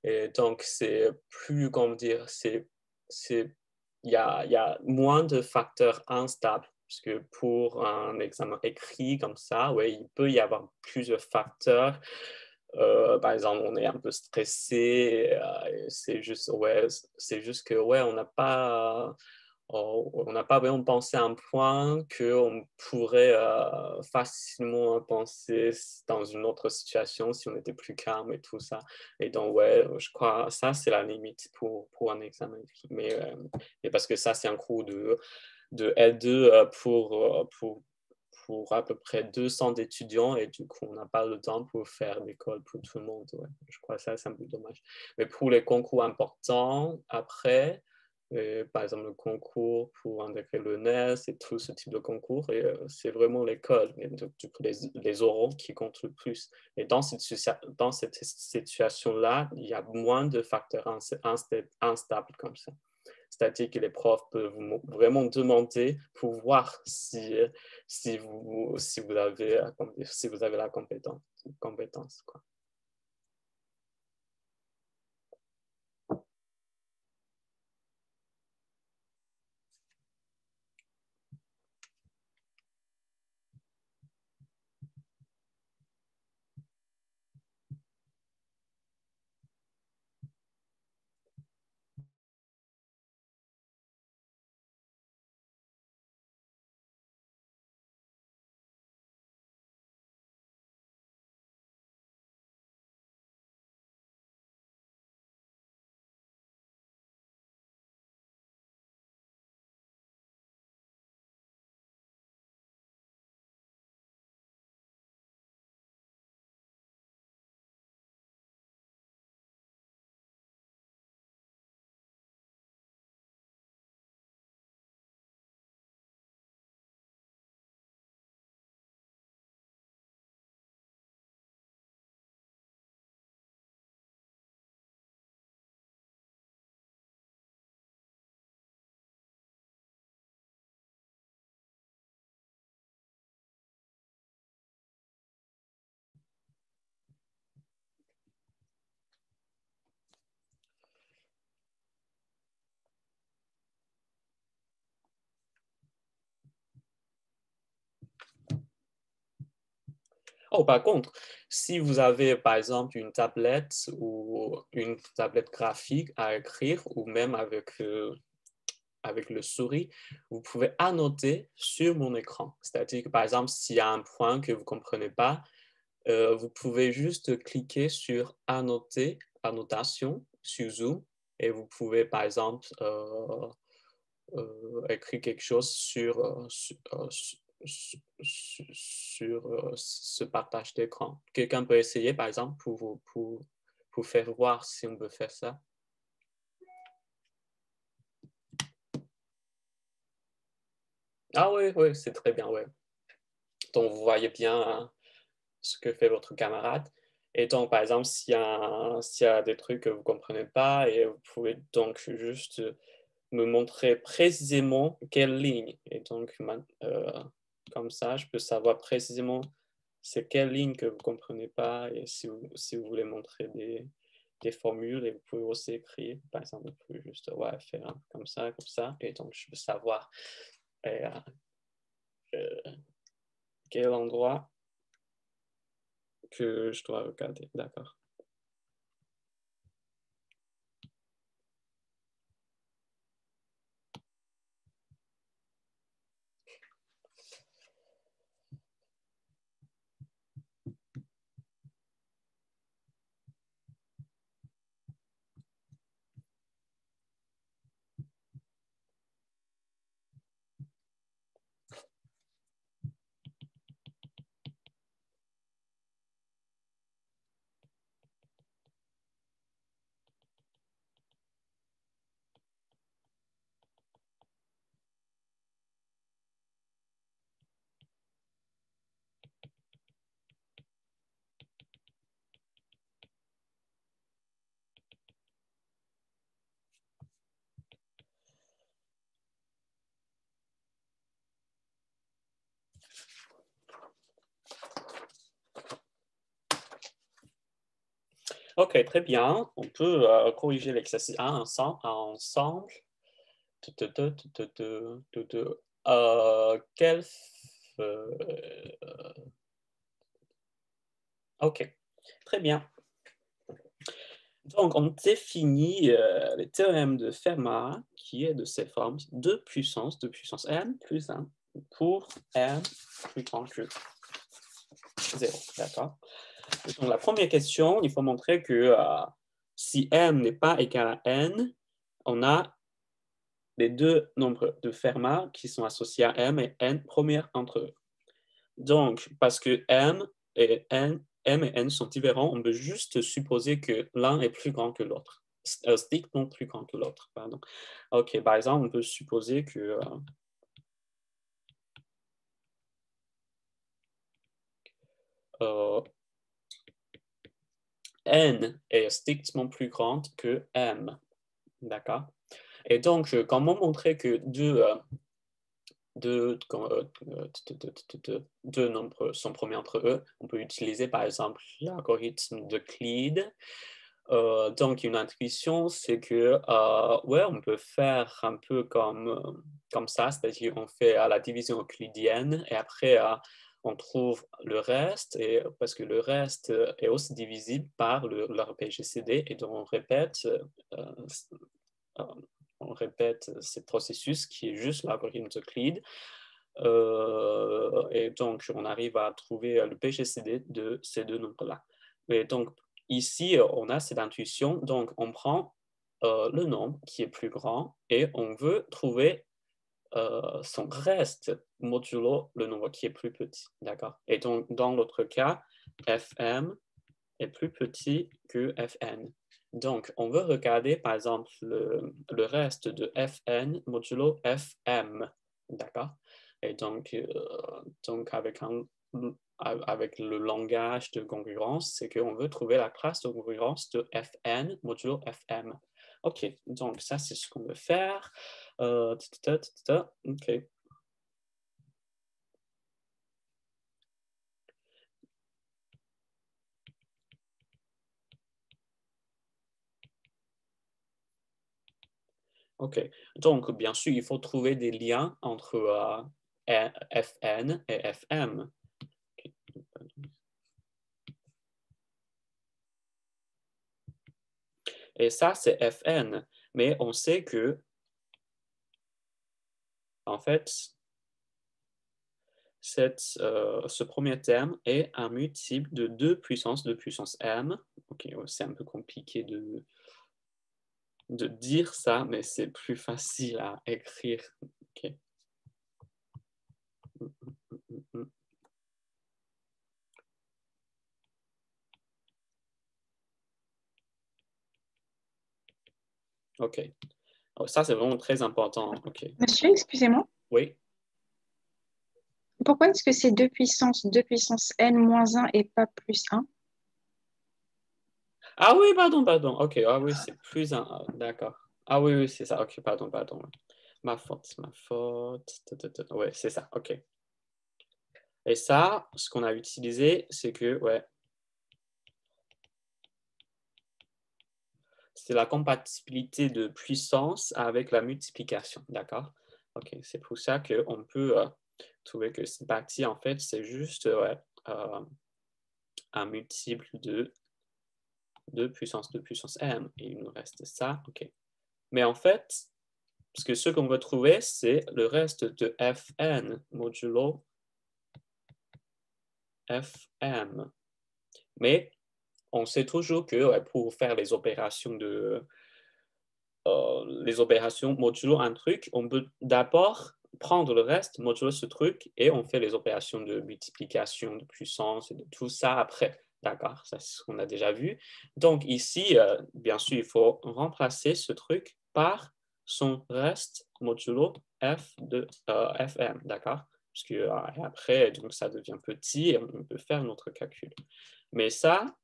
Et donc, c'est plus, comment dire, il y a moins de facteurs instables. Parce que pour un examen écrit comme ça, ouais, il peut y avoir plusieurs facteurs. Par exemple, on est un peu stressé. C'est juste que, ouais, on n'a pas vraiment pensé à un point qu'on pourrait facilement penser dans une autre situation si on était plus calme et tout ça. Et donc, ouais, je crois que ça, c'est la limite pour un examen. Mais parce que ça, c'est un cours de L2 pour à peu près 200 étudiants et du coup, on n'a pas le temps pour faire l'école pour tout le monde. Ouais. Je crois que ça, c'est un peu dommage. Mais pour les concours importants, après, par exemple, le concours pour intégrer le NES et tout ce type de concours, c'est vraiment l'école, les oraux qui comptent le plus. Et dans cette situation-là, il y a moins de facteurs instables comme ça. C'est-à-dire que les profs peuvent vraiment demander pour voir si vous avez la compétence, quoi. Oh, par contre, si vous avez, par exemple, une tablette ou une tablette graphique à écrire ou même avec le souris, vous pouvez annoter sur mon écran. C'est-à-dire que, par exemple, s'il y a un point que vous ne comprenez pas, vous pouvez juste cliquer sur annoter, annotation sur Zoom et vous pouvez, par exemple, écrire quelque chose sur ce partage d'écran. Quelqu'un peut essayer, par exemple, pour faire voir si on peut faire ça. Ah oui, oui, c'est très bien, oui. Donc, vous voyez bien ce que fait votre camarade. Et donc, par exemple, s'il y a des trucs que vous ne comprenez pas, et vous pouvez donc juste me montrer précisément quelle ligne. Et donc, comme ça, je peux savoir précisément c'est quelle ligne que vous ne comprenez pas et si vous voulez montrer des formules, et vous pouvez aussi écrire, par exemple, vous pouvez juste faire comme ça, et donc je veux savoir quel endroit que je dois regarder, d'accord. Ok, très bien. On peut corriger l'exercice 1 ensemble. Quel... Ok, très bien. Donc, on définit le théorème de Fermat, qui est de cette forme 2 puissance n plus 1 pour n plus grand que 0. D'accord? Donc, la première question, il faut montrer que si m n'est pas égal à n, on a les deux nombres de Fermat qui sont associés à m et n première entre eux. Donc, parce que m et n sont différents, on peut juste supposer que l'un est plus grand que l'autre. Strictement plus grand que l'autre, pardon. OK, par exemple, on peut supposer que n est strictement plus grande que m. D'accord? Et donc, comment montrer que deux nombres sont premiers entre eux? On peut utiliser, par exemple, l'algorithme d'Euclide. Donc, une intuition, c'est que, on peut faire un peu comme ça, c'est-à-dire on fait la division euclidienne et après, on trouve le reste, et, parce que le reste est aussi divisible par leur PGCD, et donc on répète ce processus qui est juste l'algorithme d'Euclide. Et donc, on arrive à trouver le PGCD de ces deux nombres-là. Et donc, ici, on a cette intuition. Donc, on prend le nombre qui est plus grand et on veut trouver son reste modulo le nombre qui est plus petit. D'accord? Et donc, dans l'autre cas, Fm est plus petit que Fn. Donc, on veut regarder, par exemple, le reste de Fn modulo Fm. D'accord? Et donc avec le langage de congruence, c'est qu'on veut trouver la classe de congruence de Fn modulo Fm. OK, donc ça, c'est ce qu'on veut faire. OK. OK. Donc, bien sûr, il faut trouver des liens entre Fn et Fm. Okay. Et ça, c'est Fn. Mais on sait que, en fait, ce premier terme est un multiple de 2 puissance m. Ok, c'est un peu compliqué de dire ça, mais c'est plus facile à écrire. Ok. Ok. Alors, ça, c'est vraiment très important. Ok. Monsieur, excusez-moi. Oui. Pourquoi est-ce que c'est 2 puissance n moins 1 et pas plus 1? Ah oui, pardon. Ok, ah oui, c'est plus un. D'accord. Ah oui, c'est ça. Ok, pardon. Ma faute. Oui, c'est ça. Ok. Et ça, ce qu'on a utilisé, c'est que, ouais, c'est la compatibilité de puissance avec la multiplication, d'accord? OK, c'est pour ça qu'on peut trouver que cette partie, en fait, c'est juste ouais, un multiple de puissance m. Et il nous reste ça, OK. Mais en fait, parce que ce qu'on va trouver, c'est le reste de Fn modulo Fm. Mais on sait toujours que ouais, pour faire les opérations modulo un truc, on peut d'abord prendre le reste, modulo ce truc, et on fait les opérations de multiplication, de puissance et de tout ça après. D'accord, ça c'est ce qu'on a déjà vu. Donc ici, bien sûr, il faut remplacer ce truc par son reste modulo f de fm, d'accord? Parce que après, donc ça devient petit et on peut faire notre calcul. Mais ça,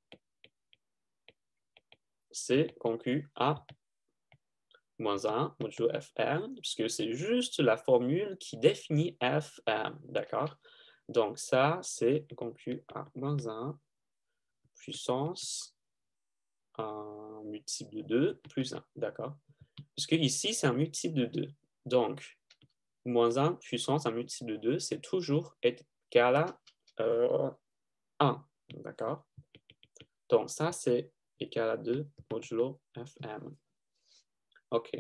c'est concu à moins 1 modulo fm, puisque c'est juste la formule qui définit fm, d'accord? Donc ça, c'est concu à moins 1 puissance un multiple de 2 plus 1, d'accord? Parce que ici, c'est un multiple de 2. Donc, moins 1 puissance un multiple de 2, c'est toujours égal à 1, d'accord? Donc, ça, c'est égal à 2 modulo fm. OK.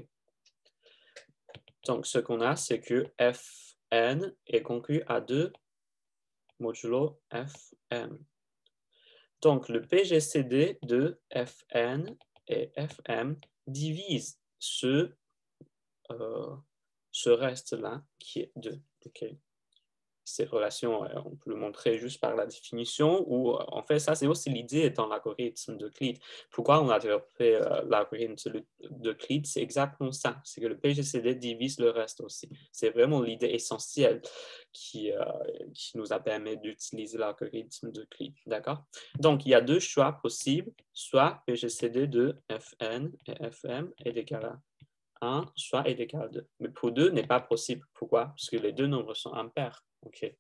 Donc, ce qu'on a, c'est que Fn est concu à 2 modulo Fm. Donc, le PGCD de Fn et Fm divise ce reste-là qui est 2. Okay. Ces relations, on peut le montrer juste par la définition, ou en fait, ça, c'est aussi l'idée dans l'algorithme d'Euclide. Pourquoi on a développé l'algorithme d'Euclide? C'est exactement ça. C'est que le PGCD divise le reste aussi. C'est vraiment l'idée essentielle qui nous a permis d'utiliser l'algorithme d'Euclide. D'accord? Donc, il y a deux choix possibles. Soit PGCD de Fn et Fm est égal à 1, soit est égal à 2. Mais pour 2 n'est pas possible. Pourquoi? Parce que les deux nombres sont impairs. OK.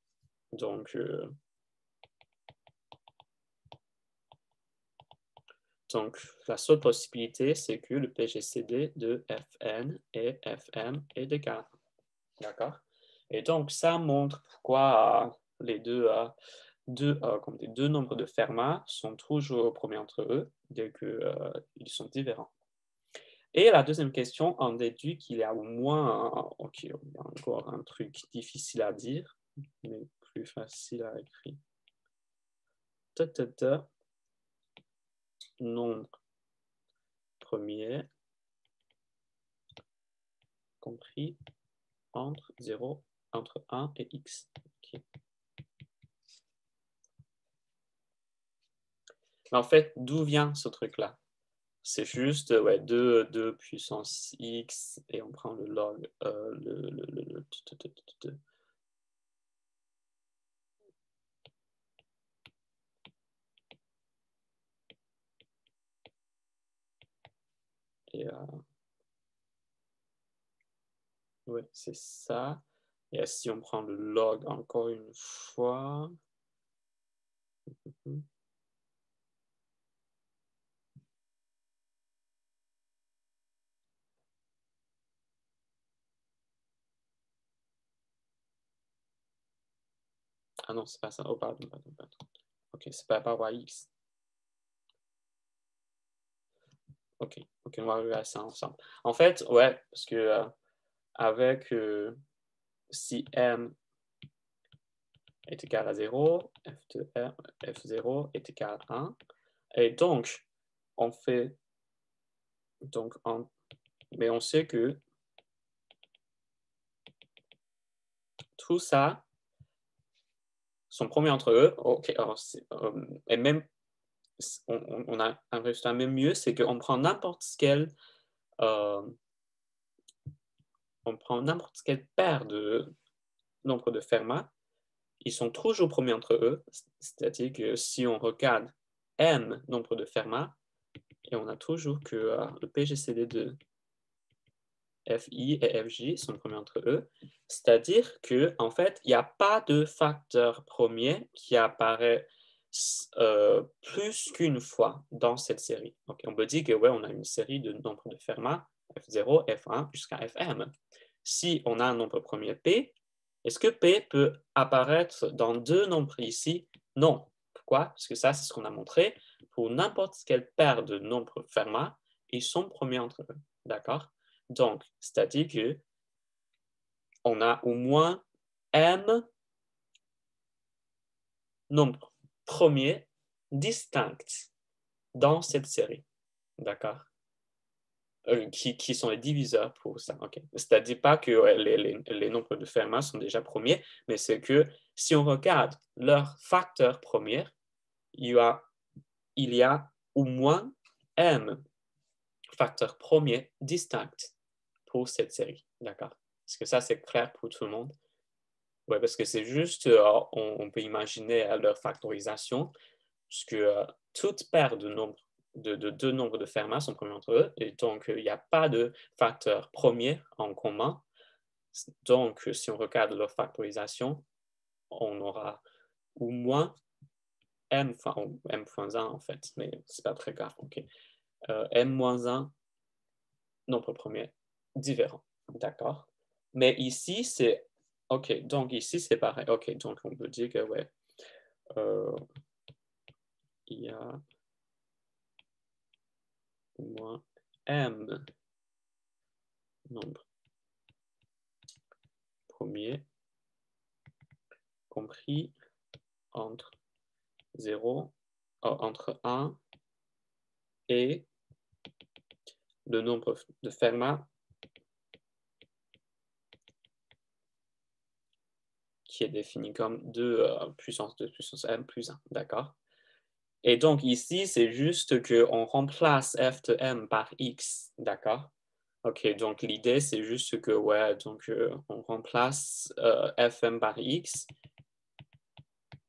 Donc, la seule possibilité, c'est que le PGCD de Fn et Fm est égal à 1. D'accord? Et donc, ça montre pourquoi les deux nombres de Fermat sont toujours premiers entre eux dès qu'ils sont différents. Et la deuxième question, on déduit qu'il y a au moins, OK, il y a encore un truc difficile à dire, mais plus facile à écrire. Nombre premier compris entre 1 et x. Okay. Mais en fait, d'où vient ce truc-là? C'est juste 2 puissance x et on prend le log, et ouais, c'est ça. Et si on prend le log encore une fois, ah non, c'est pas ça. Oh, pardon. OK, c'est pas par yx. OK, on va arriver à ça ensemble. En fait, ouais, parce que avec si m est égal à 0, f de r, f0 est égal à 1. Et donc, on fait... mais on sait que tout ça sont premiers entre eux. Okay, alors et même, on a un résultat même mieux, c'est qu'on prend n'importe quelle paire de nombres de Fermat, ils sont toujours premiers entre eux, c'est-à-dire que si on regarde m nombres de Fermat, et on a toujours que le PGCD de FI et FJ sont premiers entre eux. C'est-à-dire que en fait, il n'y a pas de facteur premier qui apparaît plus qu'une fois dans cette série. Okay, on peut dire que ouais, on a une série de nombres de Fermat, F0, F1 jusqu'à Fm. Si on a un nombre premier P, est-ce que P peut apparaître dans deux nombres ici? Non. Pourquoi? Parce que ça, c'est ce qu'on a montré. Pour n'importe quelle paire de nombres Fermat, ils sont premiers entre eux. D'accord? Donc, c'est-à-dire que on a au moins M nombres premiers distincts dans cette série. D'accord? Qui sont les diviseurs pour ça. Okay. C'est-à-dire pas que les nombres de Fermat sont déjà premiers, mais c'est que si on regarde leurs facteurs premiers, il y a au moins M facteurs premiers distincts pour cette série. D'accord? Est-ce que ça, c'est clair pour tout le monde? Oui, parce que c'est juste, on peut imaginer leur factorisation, puisque toute paire de nombres, de deux nombres de Fermat sont premiers entre eux, et donc il n'y a pas de facteur premier en commun. Donc, si on regarde leur factorisation, on aura au moins m, enfin m-1 en fait, mais c'est pas très grave. Okay. M-1 nombre premier différent, d'accord? Mais ici, c'est OK, donc ici, c'est pareil. OK, donc on peut dire que, ouais, il y a au moins M nombre premier compris entre 0, entre 1 et le nombre de Fermat qui est défini comme 2 puissance 2 puissance M plus 1, d'accord? Et donc ici, c'est juste qu'on remplace f de m par x, d'accord? Ok, donc l'idée, c'est juste que, ouais, donc on remplace fm par x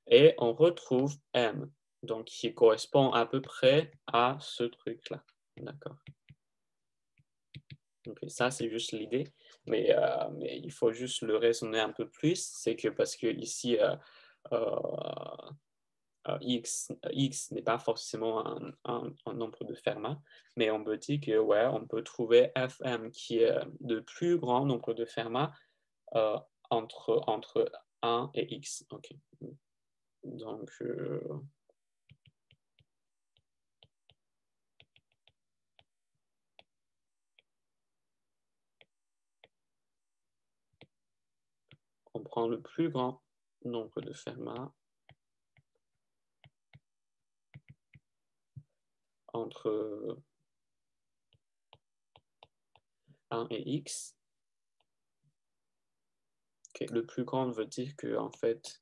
et on retrouve m, donc qui correspond à peu près à ce truc-là, d'accord? Ok, ça, c'est juste l'idée, mais il faut juste le raisonner un peu plus, c'est que parce que ici, X n'est pas forcément un nombre de Fermat, mais on peut dire que ouais, on peut trouver Fm qui est le plus grand nombre de Fermat entre 1 et X. Okay. Donc, on prend le plus grand nombre de Fermat entre 1 et X. Okay. Le plus grand veut dire que, en fait,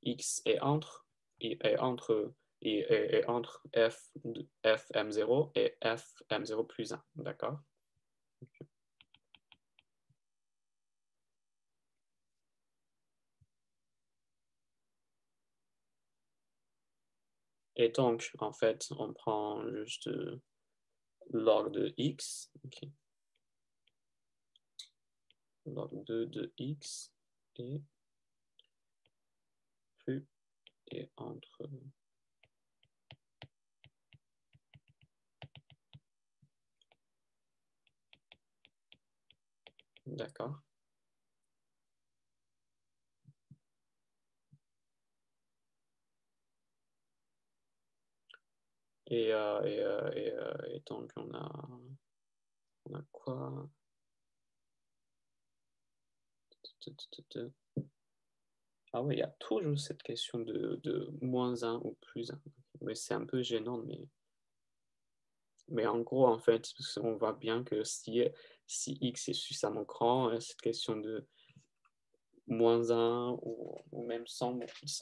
X est entre Fm0 et Fm0 plus 1, d'accord? Et donc, en fait, on prend juste log de x, okay. Log 2 de x et plus et entre. D'accord. Et donc, on a quoi? Ah oui, il y a toujours cette question de moins 1 ou plus 1. Mais c'est un peu gênant, mais en gros, en fait, on voit bien que si x est suffisamment grand, cette question de moins 1 ou même sans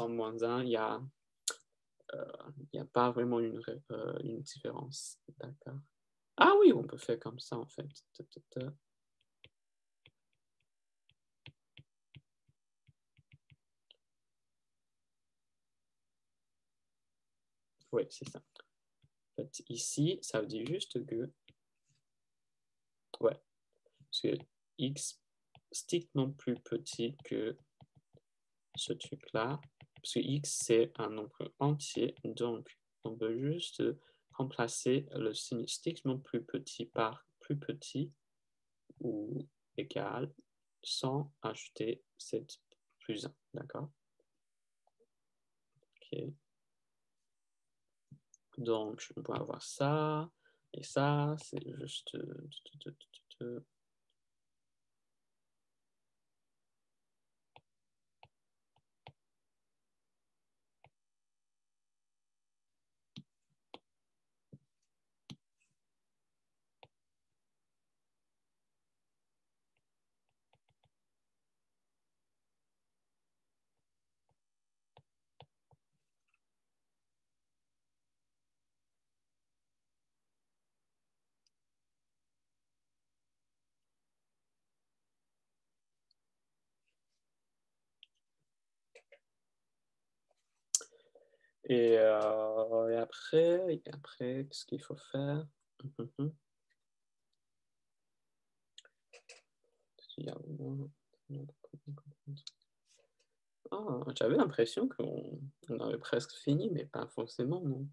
moins 1, il n'y a pas vraiment une différence. D'accord. Ah oui, on peut faire comme ça, en fait. Oui, c'est ça. En fait, ici, ça veut dire juste que, ouais, parce que x strictement plus petit que ce truc-là, parce que x, c'est un nombre entier, donc on peut juste remplacer le signe strictement plus petit par plus petit ou égal sans ajouter cette plus 1, d'accord? Ok. Donc, on peut avoir ça, et ça, c'est juste... Et après, qu'est-ce qu'il faut faire? Ah, j'avais l'impression qu'on avait presque fini, mais pas forcément, non.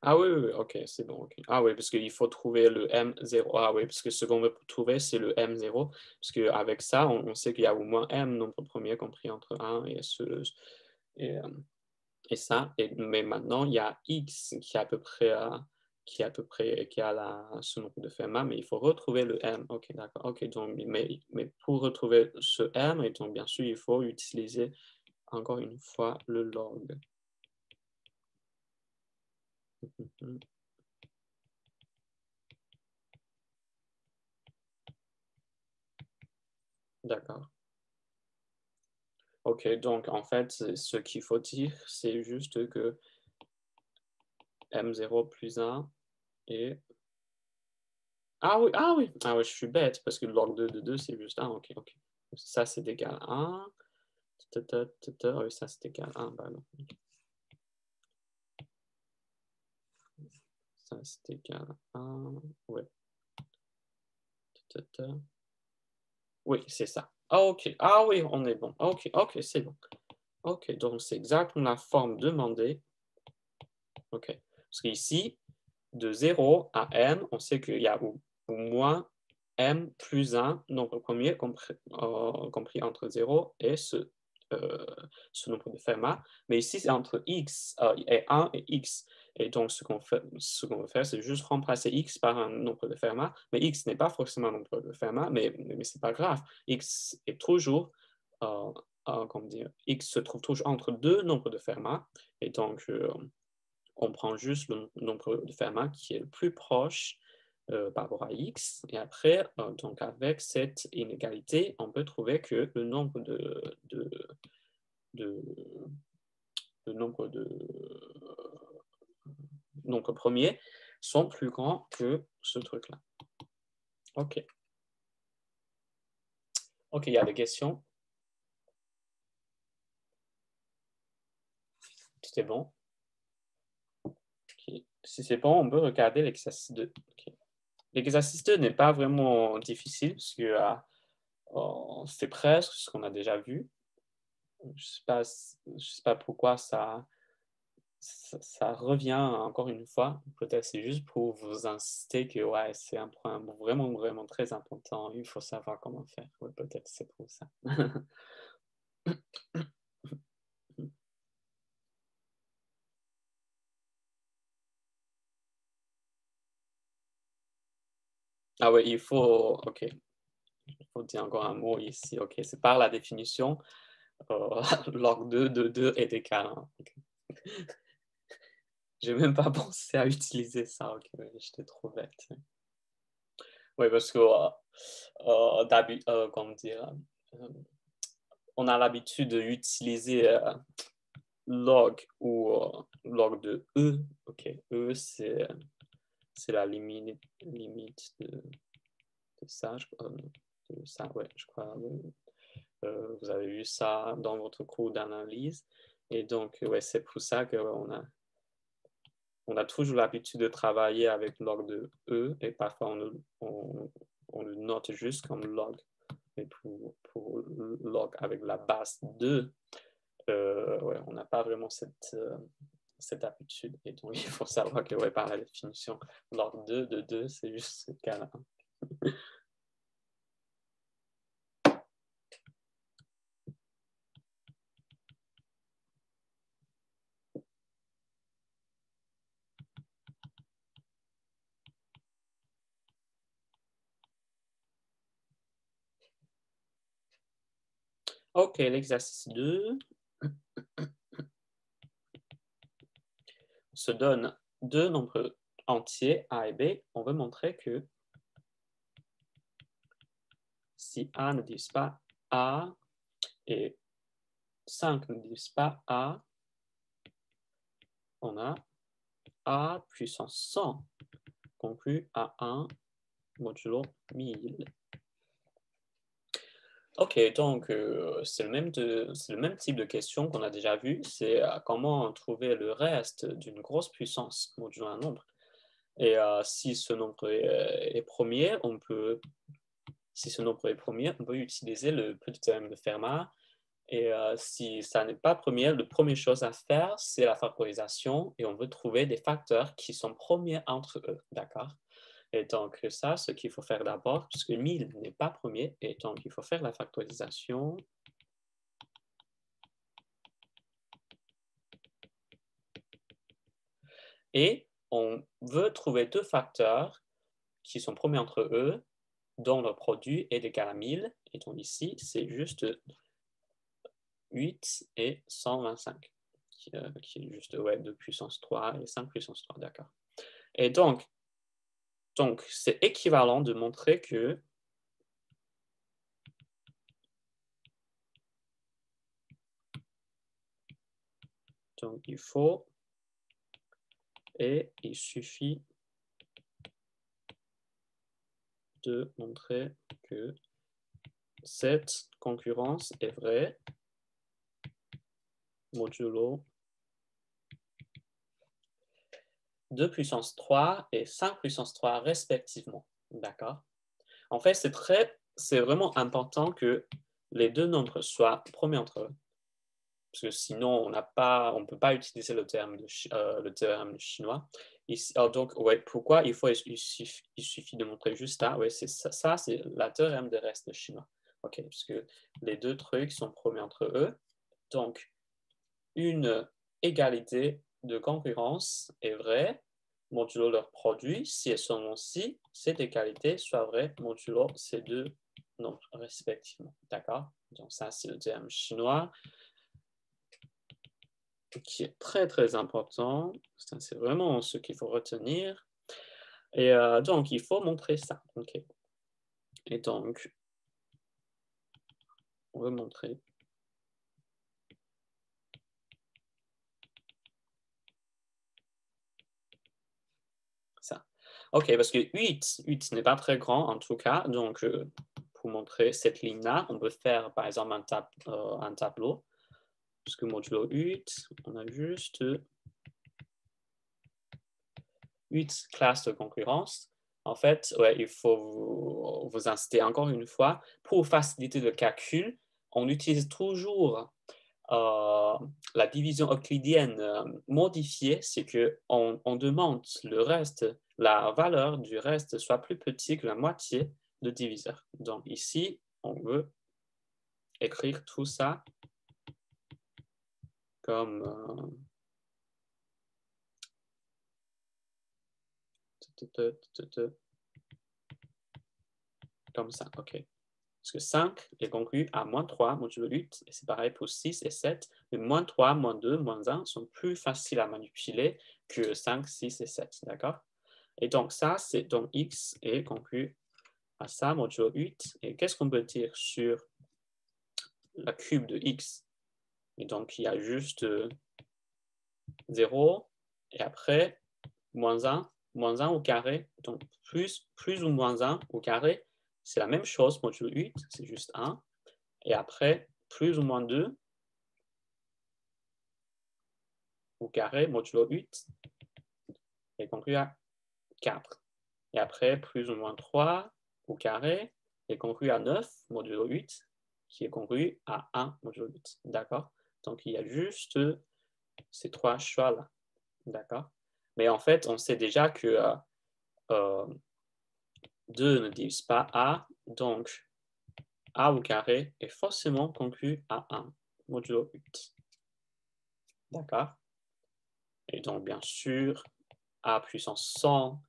Ah oui, oui, oui, ok, c'est bon. Ok. Ah oui, parce qu'il faut trouver le M0. Ah oui, parce que ce qu'on veut trouver, c'est le M0. Parce qu'avec ça, on sait qu'il y a au moins M nombre premier compris entre 1 et, euh, et ça. Mais maintenant, il y a X qui est à peu près, qui a ce nombre de Fermat, mais il faut retrouver le M. Ok, d'accord. Ok, donc, mais pour retrouver ce M, et donc, bien sûr, il faut utiliser encore une fois le log. D'accord. Ok, donc en fait, ce qu'il faut dire, c'est juste que M0 plus 1 et... Ah oui, ah oui, ah oui, je suis bête, parce que le log 2 de 2, c'est juste 1, ok, ok. Ça, c'est égal à 1. Oui, ça, c'est égal à 1, pardon. Ça, c'est égal à 1, ouais. Oui, c'est ça. Ah, ok, ah oui, on est bon. Ok, ok, c'est bon. Ok, donc c'est exactement la forme demandée. Ok, parce qu'ici, de 0 à m, on sait qu'il y a au moins m plus 1 nombre premier compris entre 0 et ce nombre de Fermat. Mais ici, c'est entre x et 1 et x. Et donc, ce qu'on veut faire, c'est juste remplacer x par un nombre de Fermat. Mais x n'est pas forcément un nombre de Fermat, mais ce n'est pas grave. X est toujours, comment dire, x se trouve toujours entre deux nombres de Fermat. Et donc, on prend juste le nombre de Fermat qui est le plus proche par rapport à x. Et après, donc avec cette inégalité, on peut trouver que le nombre nombre premiers sont plus grands que ce truc-là. OK. OK, il y a des questions? C'était bon? Okay. Si c'est bon, on peut regarder l'exercice 2. Okay. L'exercice 2 n'est pas vraiment difficile parce que c'est presque ce qu'on a déjà vu. Je ne sais pas pourquoi ça revient encore une fois. Peut-être c'est juste pour vous inciter que ouais, c'est un point vraiment, vraiment très important. Il faut savoir comment faire. Ouais, peut-être c'est pour ça. Ah ouais, il faut... OK. faut dire encore un mot ici. OK, c'est par la définition, log 2 de 2 est égal à 1. Okay. J'ai même pas pensé à utiliser ça. OK, j'étais trop bête. Oui, parce que, comment dire, on a l'habitude d'utiliser log ou log de E. OK, E, c'est la limite de ça. Ouais, je crois. Vous avez vu ça dans votre cours d'analyse. Et donc, ouais, c'est pour ça qu'on a toujours l'habitude de travailler avec log de E et parfois on le note juste comme log. Et pour log avec la base 2, ouais, on n'a pas vraiment cette habitude. Et donc, il faut savoir que ouais, par la définition, log 2 de 2, c'est juste ce cas-là. OK, l'exercice 2 se donne deux nombres entiers, A et B. On veut montrer que si A ne divise pas A et 5 ne divise pas A, on a A puissance 100 conclu à 1 modulo 1000. OK, donc c'est le même type de question qu'on a déjà vu, c'est comment trouver le reste d'une grosse puissance modulo un nombre. Et si ce nombre est premier, on peut utiliser le petit théorème de Fermat. Et si ça n'est pas premier, la première chose à faire, c'est la factorisation. Et on veut trouver des facteurs qui sont premiers entre eux, d'accord? Et donc ça, ce qu'il faut faire d'abord, puisque 1000 n'est pas premier, et donc il faut faire la factorisation. Et on veut trouver deux facteurs qui sont premiers entre eux, dont le produit est égal à 1000. Et donc ici, c'est juste 8 et 125, qui est juste ouais, 2 puissance 3 et 5 puissance 3, d'accord. Et donc c'est équivalent de montrer que donc il faut et il suffit de montrer que cette concurrence est vraie modulo 2 puissance 3 et 5 puissance 3 respectivement. D'accord? En fait, c'est vraiment important que les deux nombres soient premiers entre eux. Parce que sinon, on ne peut pas utiliser le théorème chinois. Ici, donc, ouais, pourquoi il suffit de montrer juste ça. Ouais, c'est ça, c'est la théorème de reste chinois. OK, parce que les deux trucs sont premiers entre eux. Donc, une égalité de concurrence est vraie modulo leur produit si et seulement si cette égalité soit vraie modulo ces deux nombres respectivement. D'accord? Donc, ça, c'est le théorème chinois qui est très, très important. C'est vraiment ce qu'il faut retenir. Et donc, il faut montrer ça. OK. Et donc, on veut montrer ça. OK, parce que 8 n'est pas très grand en tout cas. Donc, pour montrer cette ligne-là, on peut faire par exemple un tableau. Parce que modulo 8, on a juste 8 classes de concurrence. En fait, ouais, il faut vous inciter encore une fois. Pour faciliter le calcul, on utilise toujours la division euclidienne modifiée, c'est qu'on demande la valeur du reste soit plus petit que la moitié de diviseur. Donc ici, on veut écrire tout ça comme comme ça, OK. Parce que 5 est conclu à moins 3 modulo 8, et c'est pareil pour 6 et 7, mais moins 3, moins 2, moins 1 sont plus faciles à manipuler que 5, 6 et 7, d'accord? Et donc ça, c'est donc x est conclu à ça, modulo 8, et qu'est-ce qu'on peut dire sur la cube de x? Et donc, il y a juste 0, et après, moins 1 au carré, donc plus ou moins 1 au carré, c'est la même chose, modulo 8, c'est juste 1. Et après, plus ou moins 2 au carré, modulo 8, est conclu à 4. Et après, plus ou moins 3 au carré est conclu à 9, modulo 8, qui est conclu à 1, modulo 8. D'accord? Donc, il y a juste ces 3 choix-là. D'accord? Mais en fait, on sait déjà que 2 ne divise pas A, donc A au carré est forcément conclu à 1, modulo 8. D'accord? Et donc, bien sûr, A puissance 100,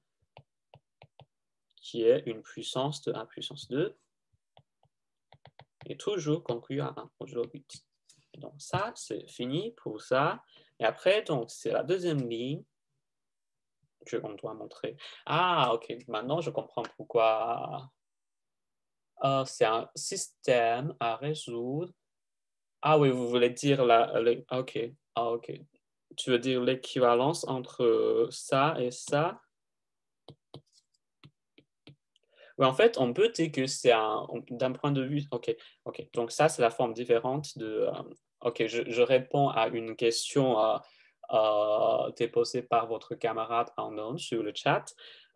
qui est une puissance de A puissance 2, est toujours conclu à 1, modulo 8. Donc, ça, c'est fini pour ça. Et après, donc, c'est la deuxième ligne qu'on doit montrer. Ah, ok, maintenant, je comprends pourquoi. C'est un système à résoudre. Ah oui, vous voulez dire ok. Ah, ok. Tu veux dire l'équivalence entre ça et ça? Oui, en fait, on peut dire que c'est d'un point de vue. Ok, ok. Donc ça, c'est la forme différente de. Ok, je réponds à une question déposée par votre camarade Arnaud sur le chat.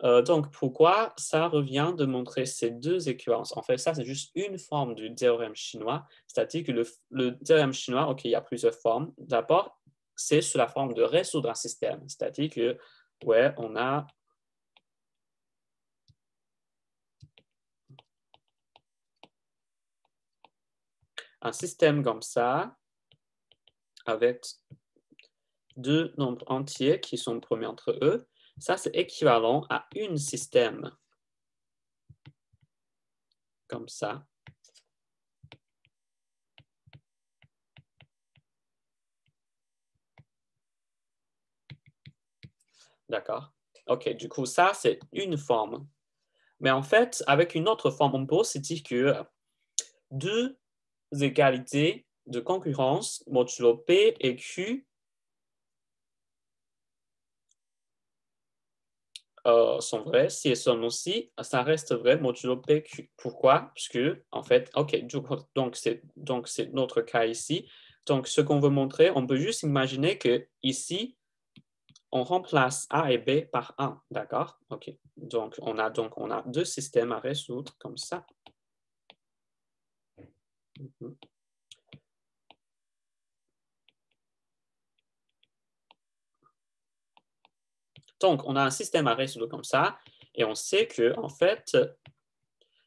Donc, pourquoi ça revient de montrer ces deux équivalences? En fait, ça, c'est juste une forme du théorème chinois. C'est-à-dire que le théorème chinois, ok, il y a plusieurs formes. D'abord, c'est sous la forme de résoudre un système. C'est-à-dire que, ouais, on a un système comme ça, avec deux nombres entiers qui sont premiers entre eux, ça c'est équivalent à un système comme ça. D'accord? Ok, du coup ça c'est une forme. Mais en fait, avec une autre forme, on peut aussi dire que deux égalités de concurrence modulo P et Q sont vraies. Si elles sont aussi, ça reste vrai modulo PQ. Pourquoi? Parce que, en fait, ok, donc c'est notre cas ici. Donc, ce qu'on veut montrer, on peut juste imaginer que ici, on remplace A et B par 1, d'accord? Ok, donc on a deux systèmes à résoudre comme ça. Donc, on a un système à résoudre comme ça, et on sait que, en fait,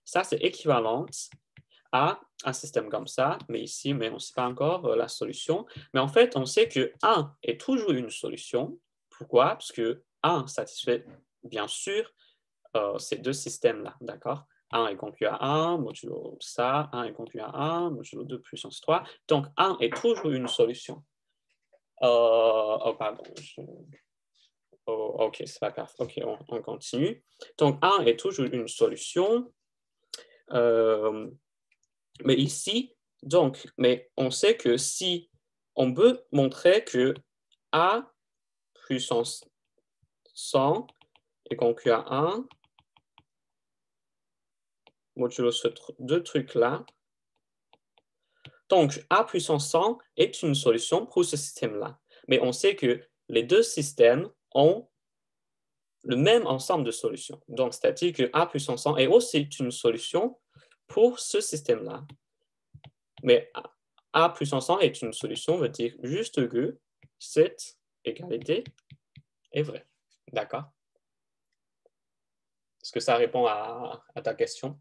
ça, c'est équivalent à un système comme ça, mais ici, mais on ne sait pas encore la solution. Mais en fait, on sait que 1 est toujours une solution. Pourquoi? Parce que 1 satisfait, bien sûr, ces deux systèmes-là, d'accord? 1 est conclu à 1, modulo ça, 1 est conclu à 1, modulo 2 puissance 3. Donc, 1 est toujours une solution. Oh, pardon. Oh, ok, c'est pas grave. Ok, on continue. Donc, 1 est toujours une solution. Mais ici, donc, mais on sait que si on peut montrer que A puissance 100 est conclu à 1, modulo ce deux trucs-là, donc A puissance 100 est une solution pour ce système-là. Mais on sait que les deux systèmes ont le même ensemble de solutions. Donc, c'est-à-dire que A puissance 100 est aussi une solution pour ce système-là. Mais A puissance 100 est une solution, veut dire juste que cette égalité est vraie. D'accord? Est-ce que ça répond à ta question?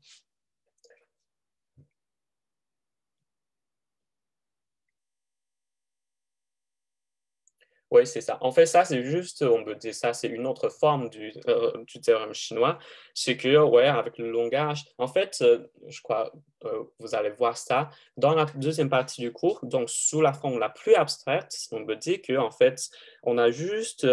Oui, c'est ça. En fait, ça, c'est juste, on peut dire ça, c'est une autre forme du théorème chinois. C'est que, ouais, avec le langage, en fait, je crois, vous allez voir ça dans la deuxième partie du cours. Donc, sous la forme la plus abstraite, on peut dire qu'en fait, on a juste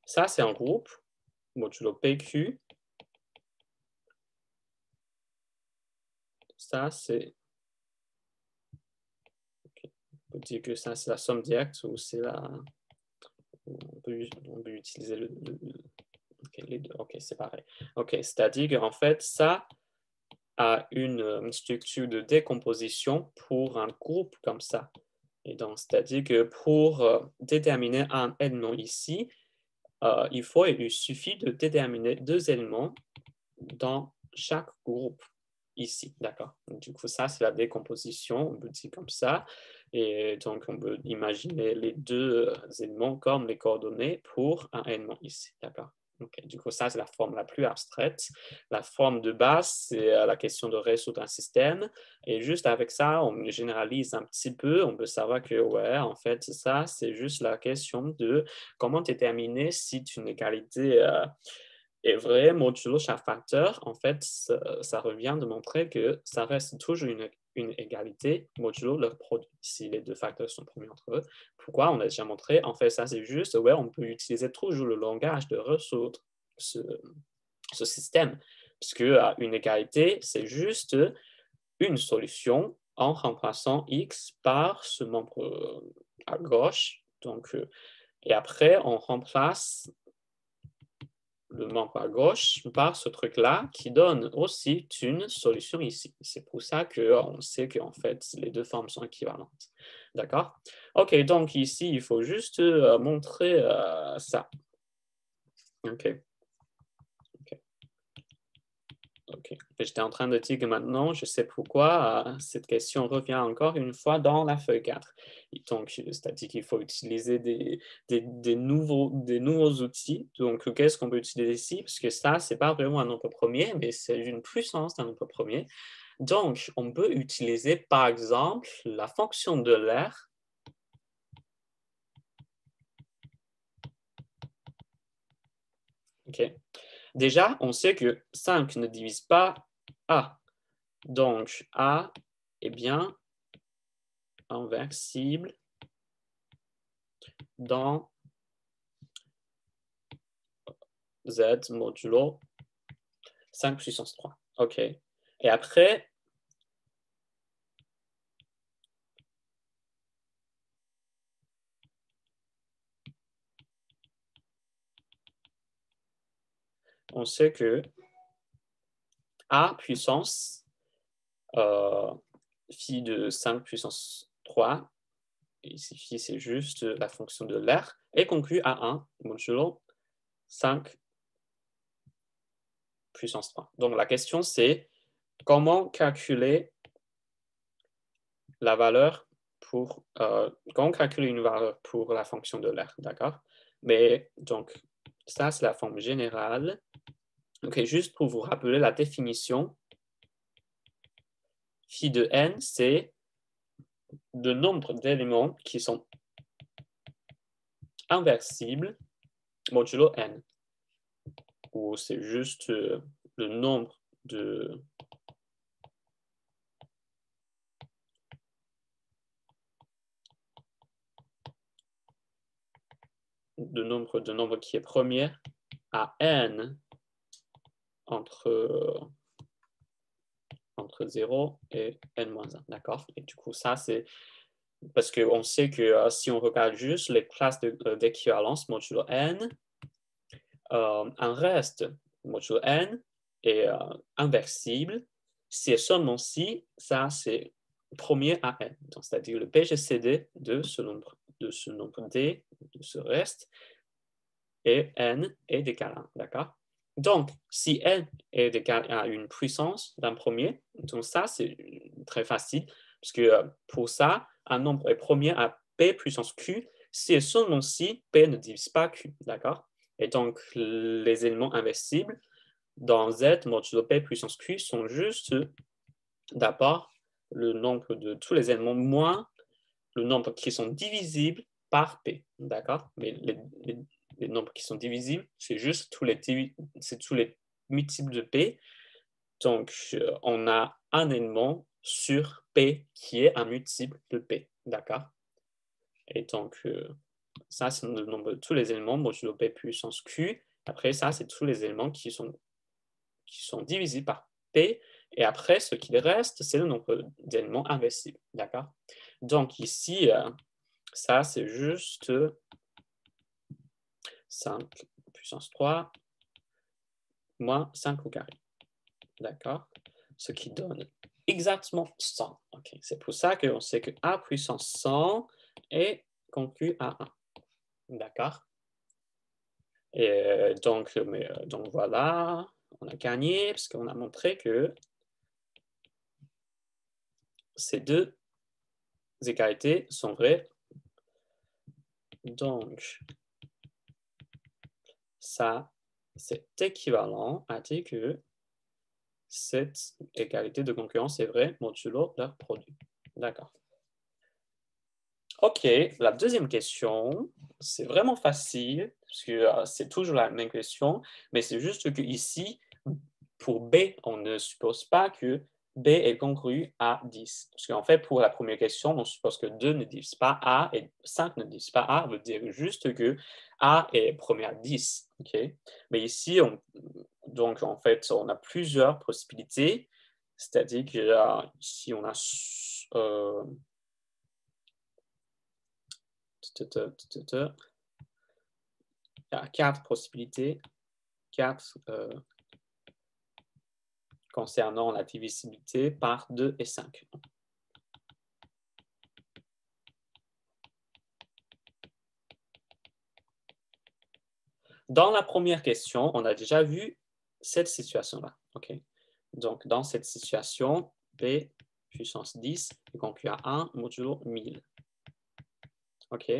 ça, c'est un groupe, modulo PQ. Ça, c'est... Okay. On peut dire que ça, c'est la somme directe ou c'est la... On peut utiliser okay, les deux. OK, c'est pareil. OK, c'est-à-dire qu'en fait, ça a une structure de décomposition pour un groupe comme ça. Et donc, c'est-à-dire que pour déterminer un élément ici, il suffit de déterminer 2 éléments dans chaque groupe ici, d'accord? Du coup, ça, c'est la décomposition, on peut dire comme ça. Et donc, on peut imaginer les 2 éléments comme les coordonnées pour un élément ici, d'accord? Okay. Du coup, ça, c'est la forme la plus abstraite. La forme de base, c'est la question de résoudre un système. Et juste avec ça, on généralise un petit peu. On peut savoir que, ouais, en fait, ça, c'est juste la question de comment déterminer si une égalité est vraie modulo chaque facteur. En fait, ça revient de montrer que ça reste toujours une égalité modulo leur produit, si les 2 facteurs sont promis entre eux. Pourquoi? On a déjà montré. En fait, ça, c'est juste, ouais, on peut utiliser toujours le langage de résoudre ce système. Parce qu'une égalité, c'est juste une solution en remplaçant x par ce membre à gauche. Donc, et après, on remplace le membre à gauche par ce truc-là qui donne aussi une solution ici. C'est pour ça qu'on sait qu'en fait, les 2 formes sont équivalentes. D'accord? OK, donc ici, il faut juste montrer ça. OK. OK. J'étais en train de dire que maintenant, je sais pourquoi cette question revient encore une fois dans la feuille 4. Donc, c'est-à-dire qu'il faut utiliser des nouveaux outils. Donc, qu'est-ce qu'on peut utiliser ici? Parce que ça, ce n'est pas vraiment un nombre premier, mais c'est une puissance d'un nombre premier. Donc, on peut utiliser, par exemple, la fonction de l'air. OK. Déjà, on sait que 5 ne divise pas A. Donc, A est bien inversible dans Z modulo 5 puissance 3. OK. Et après, on sait que A puissance phi de 5 puissance 3, ici phi c'est juste la fonction de l'air, est conclu à 1 modulo 5 puissance 3. Donc la question c'est comment calculer la valeur pour comment calculer une valeur pour la fonction de l'air, d'accord? Mais donc ça c'est la forme générale. Ok, juste pour vous rappeler la définition, phi de n, c'est le nombre d'éléments qui sont inversibles modulo n, ou c'est juste le nombre de nombre qui est premier à n entre 0 et n-1, d'accord? Et du coup, ça, c'est parce qu'on sait que si on regarde juste les classes d'équivalence modulo n, un reste modulo n est inversible si et seulement si ça, c'est premier à n. C'est-à-dire le BGCD de ce nombre D, de ce reste, et n est égal à 1, d'accord? Donc, si n est égal à une puissance d'un premier, donc ça, c'est très facile, parce que pour ça, un nombre est premier à p puissance q, si et seulement si p ne divise pas q, d'accord? Et donc, les éléments inversibles dans z modulo p puissance q sont juste d'abord le nombre de tous les éléments moins le nombre qui sont divisibles par P. D'accord? Mais les nombres qui sont divisibles, c'est juste tous les multiples de P. Donc, on a un élément sur P qui est un multiple de P. D'accord? Et donc, ça, c'est le nombre de tous les éléments modulo P puissance Q. Après, ça, c'est tous les éléments qui sont divisés par P. Et après, ce qui reste, c'est le nombre d'éléments inversibles. D'accord? Donc, ici, ça, c'est juste 5 puissance 3 moins 5 au carré. D'accord? Ce qui donne exactement 100. Okay. C'est pour ça qu'on sait que A puissance 100 est conclu à 1. D'accord? Et donc voilà, on a gagné parce qu'on a montré que ces deux égalités sont vraies. Donc, ça, c'est équivalent à dire que cette égalité de concurrence est vraie modulo leur produit. D'accord. OK, la deuxième question, c'est vraiment facile, parce que c'est toujours la même question, mais c'est juste que ici, pour B, on ne suppose pas que B est congru à 10. Parce qu'en fait, pour la première question, on suppose que 2 ne divise pas A et 5 ne divise pas A, veut dire juste que A est premier à 10. Okay? Mais ici, donc en fait, on a plusieurs possibilités, c'est-à-dire que ici, on a il y a 4 possibilités, 4 concernant la divisibilité par 2 et 5. Dans la première question, on a déjà vu cette situation-là. Okay? Donc, dans cette situation, B puissance 10 est conclu à 1 modulo 1000. OK?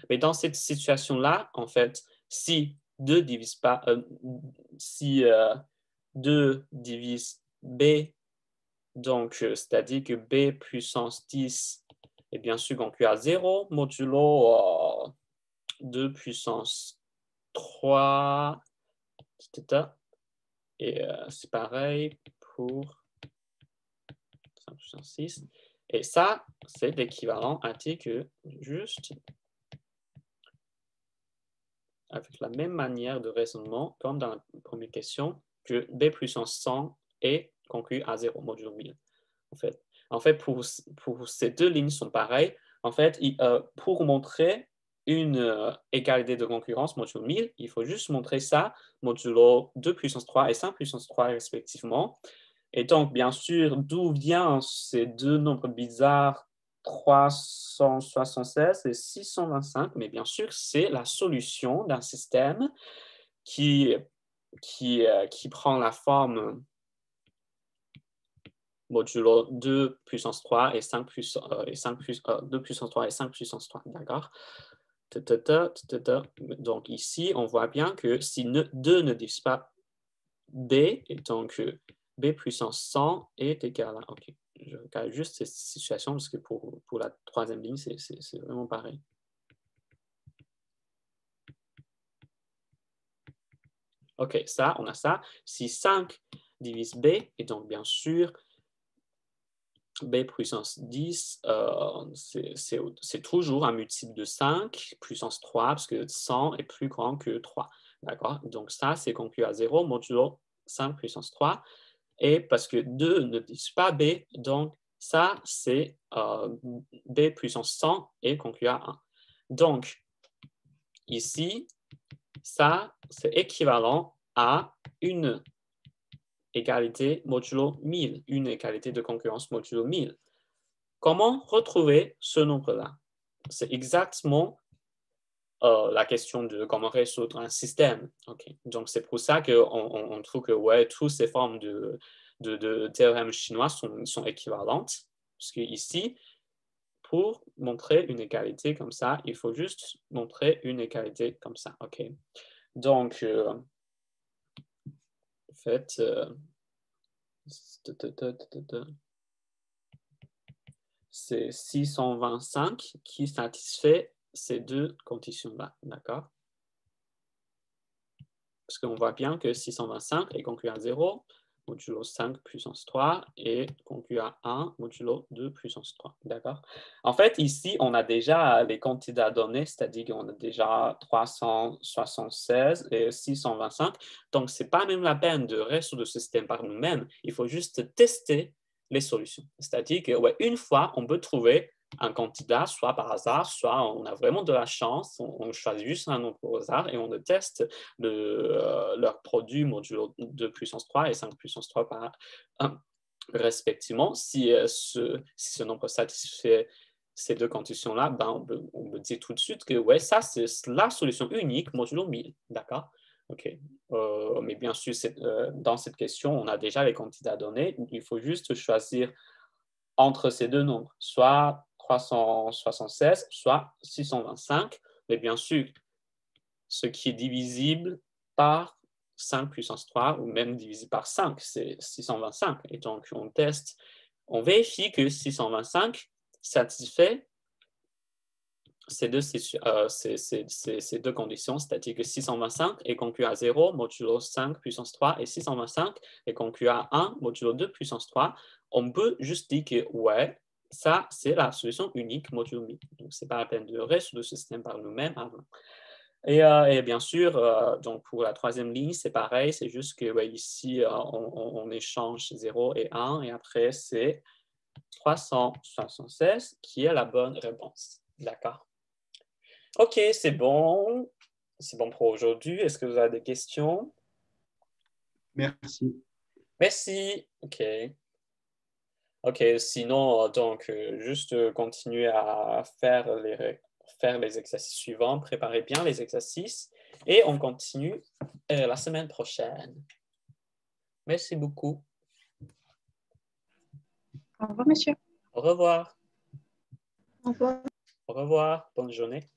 Mais dans cette situation-là, en fait, si 2 divise pas, si 2 divise B, donc c'est-à-dire que B puissance 10 est bien sûr conclu à 0 modulo 2 puissance 3, etc. Et c'est pareil pour 5 puissance 6. Et ça, c'est l'équivalent à dire que juste avec la même manière de raisonnement comme dans la première question, que B puissance 100 est conclu à 0 modulo 1000. En fait pour ces deux lignes sont pareilles. En fait, pour montrer une égalité de concurrence modulo 1000, il faut juste montrer ça modulo 2 puissance 3 et 5 puissance 3 respectivement. Et donc, bien sûr, d'où viennent ces deux nombres bizarres 376 et 625, mais bien sûr, c'est la solution d'un système qui prend la forme modulo 2 puissance 3 et 5 puissance 2 puissance 3 et 5 puissance 3, d'accord? Donc ici, on voit bien que si 2 ne divise pas B, et donc B puissance 100 est égal à... OK, je regarde juste cette situation parce que pour la troisième ligne, c'est vraiment pareil. OK, ça, on a ça. Si 5 divise B, et donc bien sûr, B puissance 10, c'est toujours un multiple de 5, puissance 3, parce que 100 est plus grand que 3. D'accord? Donc ça, c'est conclu à 0, modulo 5 puissance 3. Et parce que 2 ne divise pas B, donc ça, c'est B puissance 100 est conclu à 1. Donc, ici, ça, c'est équivalent à une égalité modulo 1000, une égalité de concurrence modulo 1000. Comment retrouver ce nombre-là? C'est exactement la question de comment résoudre un système. Okay. Donc, c'est pour ça qu'on trouve que ouais, toutes ces formes de théorèmes chinois sont équivalentes. Parce que ici, pour montrer une égalité comme ça, il faut juste montrer une égalité comme ça. Okay. Donc, en fait, c'est 625 qui satisfait ces deux conditions-là, d'accord? Parce qu'on voit bien que 625 est conclu à 0, modulo 5 puissance 3, et conclu à 1, modulo 2 puissance 3, d'accord? En fait, ici, on a déjà les candidats donnés, c'est-à-dire qu'on a déjà 376 et 625, donc ce n'est pas même la peine de résoudre le système par nous-mêmes, il faut juste tester les solutions. C'est-à-dire que, ouais, une fois, on peut trouver un candidat, soit par hasard, soit on a vraiment de la chance, on choisit juste un nombre au hasard et on le teste leurs produits modulo 2 puissance 3 et 5 puissance 3 par 1, respectivement. Si ce nombre satisfait ces deux conditions-là, ben on peut dire tout de suite que ouais, ça, c'est la solution unique modulo 1000, d'accord? OK. Mais bien sûr, dans cette question, on a déjà les candidats donnés. Il faut juste choisir entre ces deux nombres, soit 376, soit 625. Mais bien sûr, ce qui est divisible par 5 puissance 3, ou même divisé par 5, c'est 625. Et donc, on teste, on vérifie que 625 satisfait ces deux conditions, c'est-à-dire que 625 est conclu à 0, modulo 5 puissance 3, et 625 est conclu à 1, modulo 2 puissance 3. On peut juste dire que, ouais, ça, c'est la solution unique modulo 1000. Donc, ce n'est pas la peine de résoudre le système par nous-mêmes avant. Et bien sûr, donc pour la troisième ligne, c'est pareil, c'est juste que ouais, ici, on échange 0 et 1, et après, c'est 376 qui est la bonne réponse. D'accord? OK, c'est bon. C'est bon pour aujourd'hui. Est-ce que vous avez des questions? Merci. Merci. OK. OK, sinon, donc, juste continuer à faire les exercices suivants. Préparez bien les exercices et on continue la semaine prochaine. Merci beaucoup. Au revoir, monsieur. Au revoir. Au revoir. Au revoir. Bonne journée.